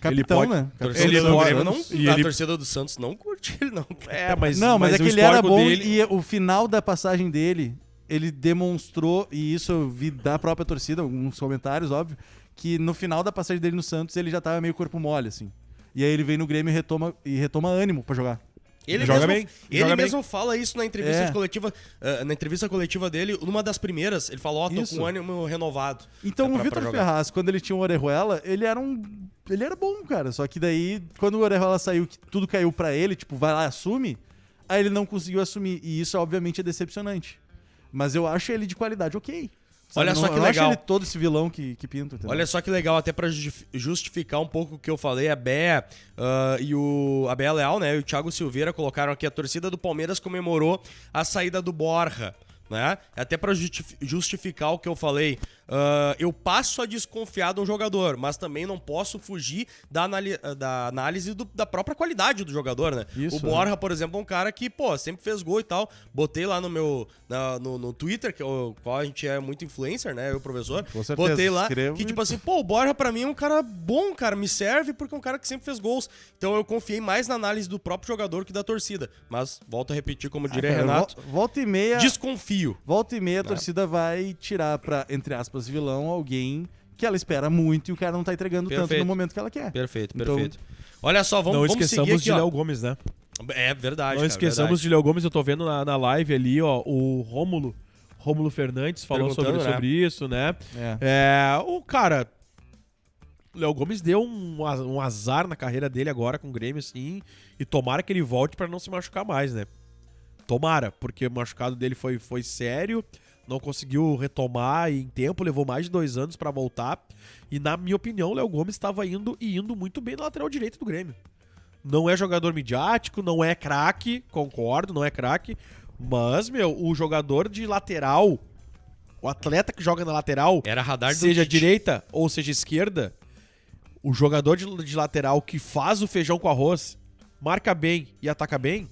Capitão, pode- né? A Capitão torcida Ele do pode- Grêmio não, e a ele- torcida do Santos não curte ele, não. Mas é que o ele era histórico bom dele... e o final da passagem dele, ele demonstrou, e isso eu vi da própria torcida, alguns comentários, óbvio, que no final da passagem dele no Santos ele já tava meio corpo mole, assim. E aí ele vem no Grêmio e retoma ânimo pra jogar. Ele Joga mesmo, bem, ele joga mesmo fala isso na entrevista É. coletiva, na entrevista coletiva dele, numa das primeiras, ele falou, tô Isso. com o ânimo renovado. Então o pra Vitor jogar. Ferraz, quando ele tinha o Orejuela, ele era bom, cara. Só que daí, quando o Orejuela saiu, que tudo caiu pra ele, tipo, vai lá e assume, aí ele não conseguiu assumir. E isso, obviamente, é decepcionante. Mas eu acho ele de qualidade ok. Sabe? Olha só que eu legal. acho ele todo esse vilão que pinta. Entendeu? Olha só que legal, até pra justificar um pouco o que eu falei, a Bea a Bea Leal, né, e o Thiago Silveira colocaram aqui: a torcida do Palmeiras comemorou a saída do Borja, né? Até pra justificar o que eu falei, eu passo a desconfiar de um jogador, mas também não posso fugir da análise da própria qualidade do jogador, né? Isso, o Borja, por exemplo, é um cara que, pô, sempre fez gol e tal. Botei lá no meu no Twitter, que qual a gente é muito influencer, né? Eu, professor. Com certeza, Botei lá escrevo que, tipo assim, pô, o Borja pra mim é um cara bom, cara, me serve porque é um cara que sempre fez gols. Então eu confiei mais na análise do próprio jogador que da torcida. Mas, volto a repetir, como diria cara, Renato, volta e meia... desconfio. Volta e meia a torcida vai tirar pra, entre aspas, vilão alguém que ela espera muito e o cara não tá entregando tanto Perfeito. no momento que ela quer. Perfeito, Então- perfeito. Olha só, Não vamos seguir esqueçamos aqui, de ó. Léo Gomes, né? É verdade, Não cara, esqueçamos verdade. de Léo Gomes, eu tô vendo na live ali, ó, o Rômulo Fernandes falou Perguntando, né? sobre isso, né? O cara, o Léo Gomes deu um azar na carreira dele agora com o Grêmio, assim, e tomara que ele volte pra não se machucar mais, né? Tomara, porque o machucado dele foi sério, não conseguiu retomar em tempo, levou mais de 2 anos pra voltar, e na minha opinião o Léo Gomes estava indo muito bem na lateral direito do Grêmio. Não é jogador midiático, não é craque, concordo, não é craque, mas, o jogador de lateral, o atleta que joga na lateral, Era radar do seja Tite. direita ou seja esquerda, o jogador de lateral que faz o feijão com arroz, marca bem e ataca bem,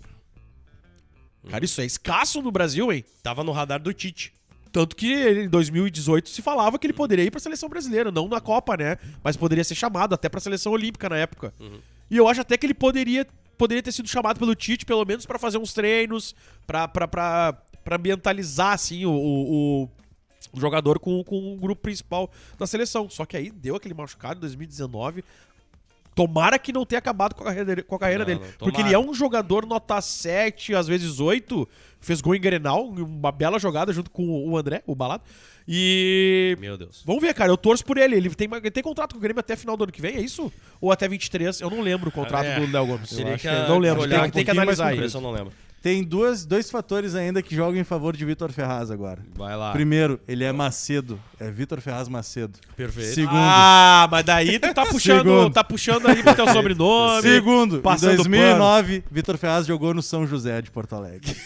cara, isso é escasso no Brasil, hein? Tava no radar do Tite. Tanto que em 2018 se falava que ele poderia ir pra seleção brasileira, não na Copa, né? Mas poderia ser chamado até pra seleção olímpica na época. E eu acho até que ele poderia ter sido chamado pelo Tite, pelo menos pra fazer uns treinos, pra ambientalizar, assim, o jogador com o grupo principal da seleção. Só que aí deu aquele machucado em 2019. Tomara que não tenha acabado com a carreira dele. Não, porque tomara. ele é um jogador nota 7, às vezes 8. Fez gol em Grenal, uma bela jogada junto com o André, o Balado. E... Meu Deus. vamos ver, cara. Eu torço por ele. Ele tem contrato com o Grêmio até final do ano que vem, é isso? Ou até 23? Eu não lembro o contrato do Léo Gomes. Teria que Não lembro. olhar Tem que um pouquinho analisar mais aí. compreensão, não lembro. Tem dois fatores ainda que jogam em favor de Vitor Ferraz agora. Vai lá. Primeiro, ele é Macedo. É Vitor Ferraz Macedo. Perfeito. Segundo, Ah, mas daí tu tá puxando, Segundo. tá puxando aí pro teu sobrenome. Segundo, em passando 2009, Vitor Ferraz jogou no São José de Porto Alegre.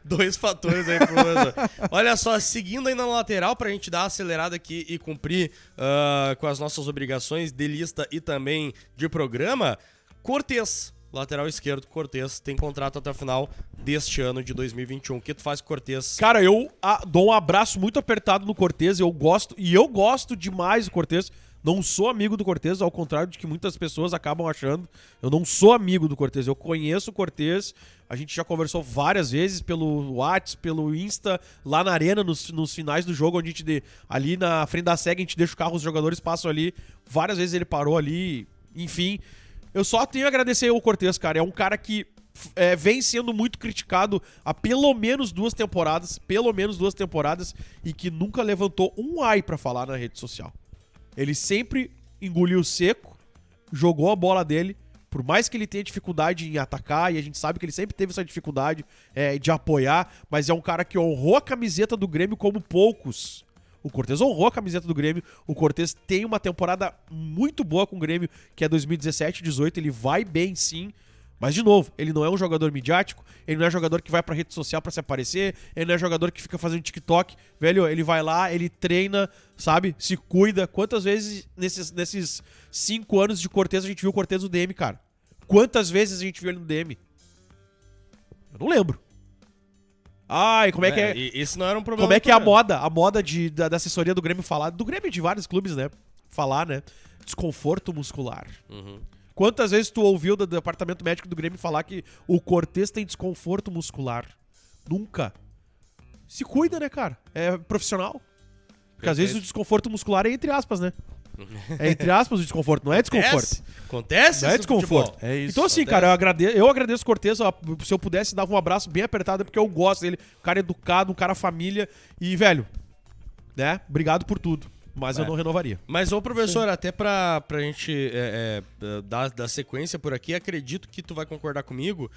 2 fatores aí, professor. Olha só, seguindo aí na lateral, pra gente dar uma acelerada aqui e cumprir com as nossas obrigações de lista e também de programa, Cortez, lateral esquerdo, Cortez, tem contrato até o final deste ano de 2021. O que tu faz com o Cortez? Cara, eu dou um abraço muito apertado no Cortez, eu gosto demais do Cortez. Não sou amigo do Cortez, ao contrário de que muitas pessoas acabam achando. Eu não sou amigo do Cortez, eu conheço o Cortez. A gente já conversou várias vezes pelo WhatsApp, pelo Insta, lá na arena, nos finais do jogo, onde a gente, ali na frente da SEG, a gente deixa o carro, os jogadores passam ali. Várias vezes ele parou ali, enfim. Eu só tenho a agradecer ao Cortez, cara. É um cara que vem sendo muito criticado há pelo menos 2 temporadas, e que nunca levantou um ai pra falar na rede social. Ele sempre engoliu seco, jogou a bola dele, por mais que ele tenha dificuldade em atacar, e a gente sabe que ele sempre teve essa dificuldade de apoiar, mas é um cara que honrou a camiseta do Grêmio como poucos. O Cortez honrou a camiseta do Grêmio, o Cortez tem uma temporada muito boa com o Grêmio, que é 2017-18, ele vai bem sim. Mas, de novo, ele não é um jogador midiático, ele não é jogador que vai pra rede social pra se aparecer, ele não é jogador que fica fazendo TikTok. Velho, ele vai lá, ele treina, sabe? Se cuida. Quantas vezes nesses 5 anos de Cortez a gente viu o Cortez no DM, cara? Quantas vezes a gente viu ele no DM? Eu não lembro. Ai, como é que é? Esse não era um problema. Como é que é a moda da assessoria do Grêmio falar? Do Grêmio e de vários clubes, né? Falar, né? Desconforto muscular. Uhum. Quantas vezes tu ouviu do departamento médico do Grêmio falar que o Cortez tem desconforto muscular? Nunca. Se cuida, né, cara? É profissional. Porque às vezes o desconforto muscular é entre aspas, né? É entre aspas o desconforto, não é desconforto. Acontece Não é isso no desconforto. futebol. É isso. Acontece. Então assim, cara, eu agradeço o Cortez, ó, se eu pudesse dava um abraço bem apertado, porque eu gosto dele. Um cara educado, um cara família e, velho, né? Obrigado por tudo. Mas eu não renovaria. Mas, ô professor, até pra gente dar sequência por aqui, acredito que tu vai concordar comigo,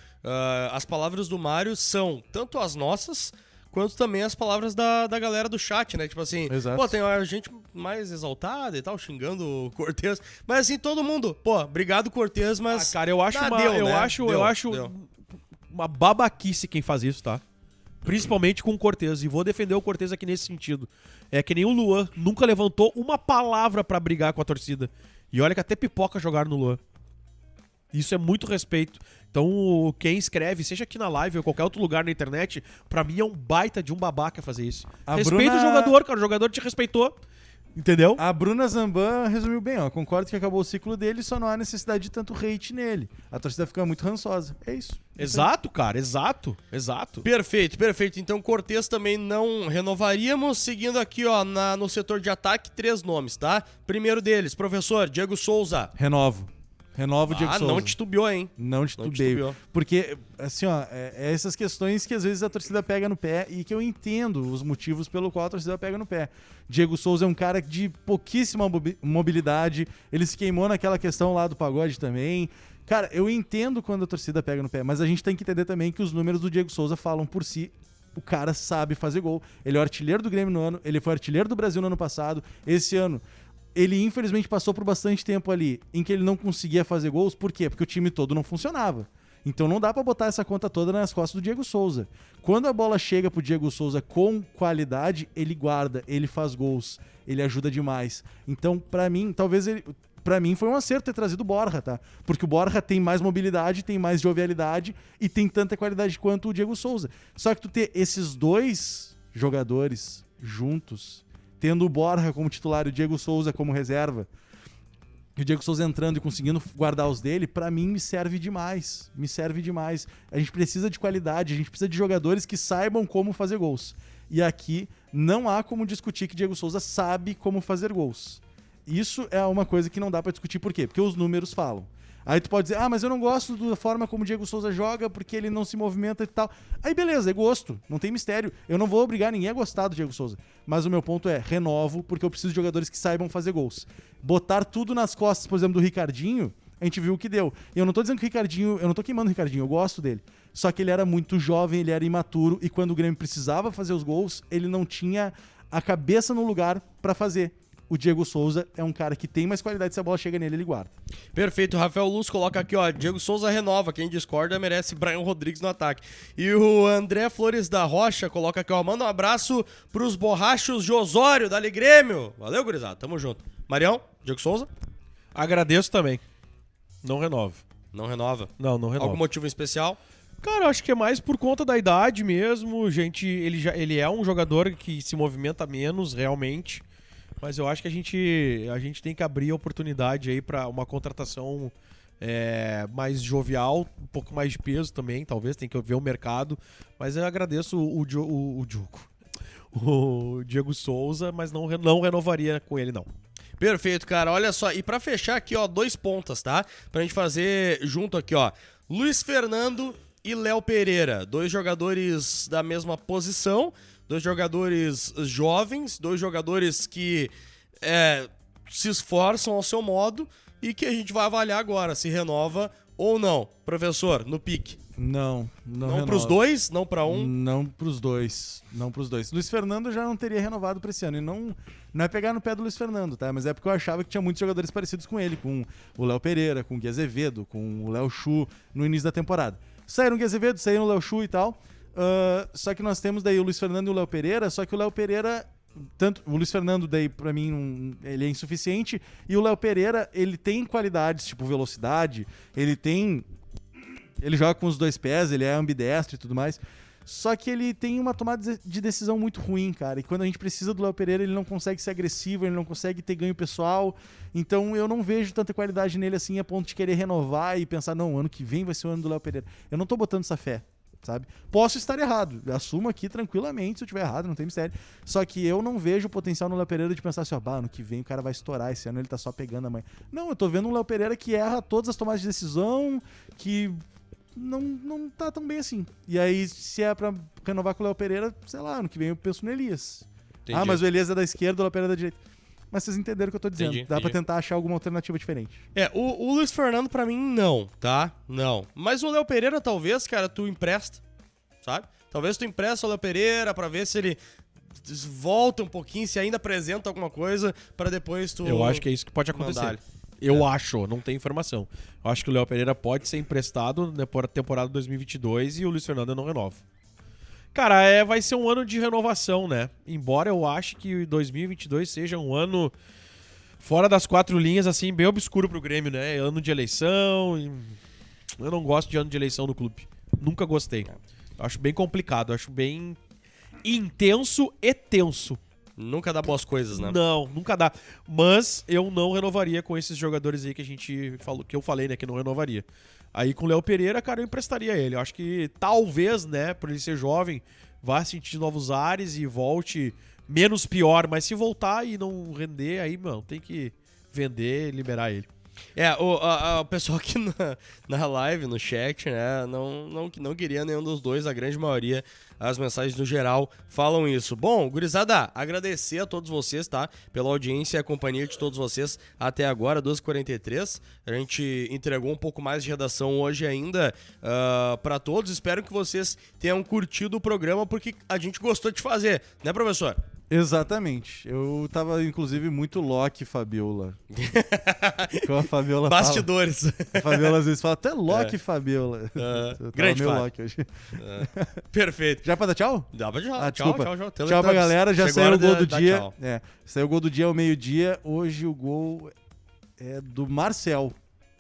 as palavras do Mário são tanto as nossas, quanto também as palavras da galera do chat, né? Tipo assim, Exato. pô, tem a gente mais exaltada e tal, xingando o Cortez, mas assim, todo mundo, pô, obrigado Cortez, mas... Cara, eu acho Deu. uma babaquice quem faz isso, tá? Principalmente com o Cortez. E vou defender o Cortez aqui nesse sentido. É que nem o Luan nunca levantou uma palavra pra brigar com a torcida. E olha que até pipoca jogaram no Luan. Isso é muito respeito. Então, quem escreve, seja aqui na live ou qualquer outro lugar na internet, pra mim é um baita de um babaca fazer isso. Respeita o jogador, cara. O jogador te respeitou. Entendeu? A Bruna Zamban resumiu bem, ó. Concordo que acabou o ciclo dele, só não há necessidade de tanto hate nele. A torcida fica muito rançosa. É isso. Exato, cara. Exato. Perfeito. Então, Cortez também não renovaríamos. Seguindo aqui, ó, no setor de ataque, 3 nomes, tá? Primeiro deles, professor Diego Souza. Renovo o Diego Souza. Não titubeou, hein? Não titubeio. Porque, assim, ó, essas questões que às vezes a torcida pega no pé e que eu entendo os motivos pelo qual a torcida pega no pé. Diego Souza é um cara de pouquíssima mobilidade, ele se queimou naquela questão lá do pagode também. Cara, eu entendo quando a torcida pega no pé, mas a gente tem que entender também que os números do Diego Souza falam por si. O cara sabe fazer gol. Ele é o artilheiro do Grêmio no ano, ele foi artilheiro do Brasil no ano passado. Esse ano, ele infelizmente passou por bastante tempo ali em que ele não conseguia fazer gols. Por quê? Porque o time todo não funcionava. Então não dá pra botar essa conta toda nas costas do Diego Souza. Quando a bola chega pro Diego Souza com qualidade, ele guarda, ele faz gols, ele ajuda demais. Então, pra mim, pra mim foi um acerto ter trazido o Borja, tá? Porque o Borja tem mais mobilidade, tem mais jovialidade e tem tanta qualidade quanto o Diego Souza. Só que tu ter esses dois jogadores juntos, tendo o Borja como titular e o Diego Souza como reserva, e o Diego Souza entrando e conseguindo guardar os dele, pra mim me serve demais. A gente precisa de qualidade, a gente precisa de jogadores que saibam como fazer gols. E aqui não há como discutir que Diego Souza sabe como fazer gols. Isso é uma coisa que não dá pra discutir. Por quê? Porque os números falam. Aí tu pode dizer, mas eu não gosto da forma como o Diego Souza joga porque ele não se movimenta e tal. Aí beleza, é gosto, não tem mistério. Eu não vou obrigar ninguém a gostar do Diego Souza. Mas o meu ponto é, renovo, porque eu preciso de jogadores que saibam fazer gols. Botar tudo nas costas, por exemplo, do Ricardinho, a gente viu o que deu. E eu não tô dizendo que o Ricardinho, eu não tô queimando o Ricardinho, eu gosto dele. Só que ele era muito jovem, ele era imaturo, e quando o Grêmio precisava fazer os gols, ele não tinha a cabeça no lugar pra fazer. O Diego Souza é um cara que tem mais qualidade, se a bola chega nele, ele guarda. Perfeito, Rafael Luz coloca aqui, ó, Diego Souza renova, quem discorda merece Brian Rodrigues no ataque. E o André Flores da Rocha coloca aqui, ó, manda um abraço pros borrachos de Osório, dali Grêmio. Valeu, gurizada, tamo junto. Marião, Diego Souza? Agradeço também. Não renovo. Não renova? Não renova. Algum motivo em especial? Cara, acho que é mais por conta da idade mesmo. Ele é um jogador que se movimenta menos, realmente. Mas eu acho que a gente tem que abrir a oportunidade aí pra uma contratação mais jovial, um pouco mais de peso também, talvez, tem que ver o mercado. Mas eu agradeço o Diego Souza, mas não renovaria com ele, não. Perfeito, cara. Olha só, e pra fechar aqui, ó, 2 pontas, tá? Pra gente fazer junto aqui, ó. Luiz Fernando e Léo Pereira, 2 jogadores da mesma posição, 2 jogadores jovens, 2 jogadores que se esforçam ao seu modo e que a gente vai avaliar agora se renova ou não. Professor, no pique. Não Não pros 2? Não pra um? Não pros dois. Luiz Fernando já não teria renovado pra esse ano. E não é pegar no pé do Luiz Fernando, tá? Mas é porque eu achava que tinha muitos jogadores parecidos com ele, com o Léo Pereira, com o Gui Azevedo, com o Léo Chu no início da temporada. Saíram o Gui Azevedo, saíram o Léo Chu e tal. Só que nós temos daí o Luiz Fernando e o Léo Pereira, só que o Léo Pereira, tanto o Luiz Fernando daí pra mim ele é insuficiente, e o Léo Pereira, ele tem qualidades, tipo velocidade, ele joga com os 2 pés, ele é ambidestro e tudo mais, só que ele tem uma tomada de decisão muito ruim, cara, e quando a gente precisa do Léo Pereira, ele não consegue ser agressivo, ele não consegue ter ganho pessoal, então eu não vejo tanta qualidade nele assim a ponto de querer renovar e pensar, não, ano que vem vai ser o ano do Léo Pereira. Eu não tô botando essa fé, sabe? Posso estar errado, assumo aqui tranquilamente se eu estiver errado, não tem mistério. Só que eu não vejo o potencial no Léo Pereira de pensar assim, ano que vem o cara vai estourar, esse ano ele tá só pegando a mãe. Não, eu tô vendo um Léo Pereira que erra todas as tomadas de decisão, que não tá tão bem assim. E aí, se é pra renovar com o Léo Pereira, sei lá, ano que vem eu penso no Elias. Entendi. Mas o Elias é da esquerda, o Léo Pereira é da direita. mas vocês entenderam o que eu tô dizendo. Entendi, Dá pra entendi. tentar achar alguma alternativa diferente. O Luiz Fernando pra mim não, tá? Não. Mas o Léo Pereira talvez, cara, tu empresta, sabe? Talvez tu empresta o Léo Pereira pra ver se ele volta um pouquinho, se ainda apresenta alguma coisa, pra depois tu... Eu acho que é isso que pode acontecer. mandar ele. Eu acho, não tem informação. Eu acho que o Léo Pereira pode ser emprestado na temporada 2022 e o Luiz Fernando eu não renovo. Cara, vai ser um ano de renovação, né? Embora eu ache que 2022 seja um ano fora das quatro linhas, assim, bem obscuro pro Grêmio, né? Ano de eleição. Eu não gosto de ano de eleição no clube. Nunca gostei. Eu acho bem complicado, eu acho bem intenso e tenso. Nunca dá boas coisas, né? Não, nunca dá. Mas eu não renovaria com esses jogadores aí que a gente falou, que eu falei, né, que não renovaria. Aí com o Léo Pereira, cara, eu emprestaria ele. Eu acho que talvez, né, por ele ser jovem, vá sentir novos ares e volte menos pior. Mas se voltar e não render, aí, mano, tem que vender e liberar ele. O pessoal aqui na live, no chat, né, não queria nenhum dos dois, a grande maioria, as mensagens no geral falam isso. Bom, gurizada, agradecer a todos vocês, tá, pela audiência e a companhia de todos vocês até agora, 12h43. A gente entregou um pouco mais de redação hoje ainda pra todos. Espero que vocês tenham curtido o programa, porque a gente gostou de fazer, né, professor? Exatamente. Eu tava, inclusive, muito Loki Fabiola. Como a Fabiola Bastidores. fala. A Fabiola às vezes fala, até Loki Fabiola. Eu tava grande meio Fábio. Loki hoje. Perfeito. Já pra dar tchau? Dá pra tchau. Desculpa. Tchau. Tchau pra galera, já Chegou a saiu hora o gol de do dar dia. tchau. Saiu o gol do dia ao meio-dia. Hoje o gol é do Marcel.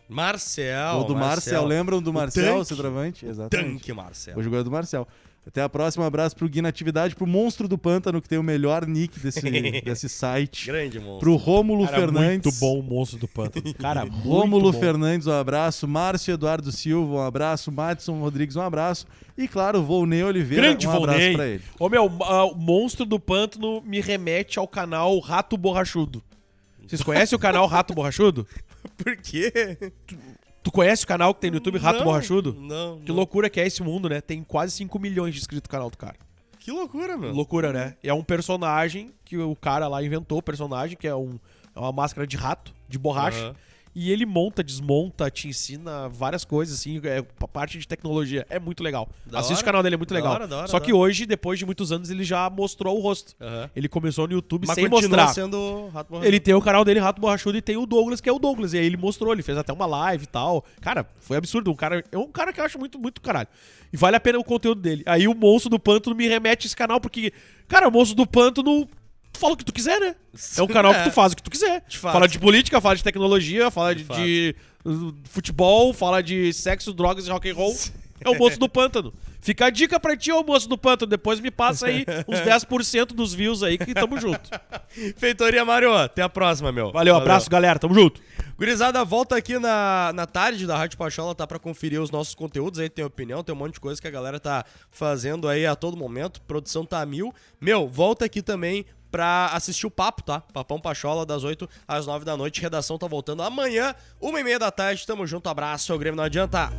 Marcel. Gol do Marcel. Lembram do Marcel, tanque. centroavante? Exatamente. Tanque, Marcel. Hoje o gol é do Marcel. Até a próxima, um abraço pro Gui Natividade, pro Monstro do Pântano, que tem o melhor nick desse site. Grande monstro. Pro Rômulo Cara, Fernandes. muito bom o Monstro do Pântano. Cara, Rômulo muito bom. Fernandes, um abraço. Márcio Eduardo Silva, um abraço. Madison Rodrigues, um abraço. E claro, Volney Oliveira, Grande um abraço Volney. pra ele. Ô, meu, o Monstro do Pântano me remete ao canal Rato Borrachudo. Vocês conhecem o canal Rato Borrachudo? Por quê? Tu conhece o canal que tem no YouTube Rato Borrachudo? Não. Que loucura que é esse mundo, né? Tem quase 5 milhões de inscritos no canal do cara. Que loucura, meu. Loucura, né? É um personagem que o cara lá inventou, personagem que é uma máscara de rato, de borracha. Aham. E ele monta, desmonta, te ensina várias coisas, assim, parte de tecnologia. É muito legal. Da Assiste hora. o canal dele, é muito Da legal. hora, Só que hoje, depois de muitos anos, ele já mostrou o rosto. Aham. Ele começou no YouTube Mas sem continua mostrar. sendo Rato Borrachudo. Ele tem o canal dele, Rato Borrachudo, e tem o Douglas, que é o Douglas. E aí ele mostrou, ele fez até uma live e tal. Cara, foi absurdo. É um cara que eu acho muito, muito caralho. E vale a pena o conteúdo dele. Aí o Monstro do Pântano me remete a esse canal, porque, cara, o Monstro do Pântano, tu fala o que tu quiser, né? É um canal que tu faz o que tu quiser. De fato. Fala de política, fala de tecnologia, fala De de futebol, fala de sexo, drogas e rock and roll. É o Monstro do Pântano. Fica a dica pra ti, ô Monstro do Pântano. Depois me passa aí uns 10% dos views aí que tamo junto. Feitoria Mário, até a próxima, meu. Valeu, abraço, galera. Tamo junto. Gurizada, volta aqui na tarde da Rádio Pachola, tá? Pra conferir os nossos conteúdos aí, tem opinião, tem um monte de coisa que a galera tá fazendo aí a todo momento. Produção tá a mil. Meu, volta aqui também pra assistir o papo, tá? Papão Pachola, das 8 às 9 da noite. Redação tá voltando amanhã, 1h30 da tarde. Tamo junto, abraço, o Grêmio não adianta.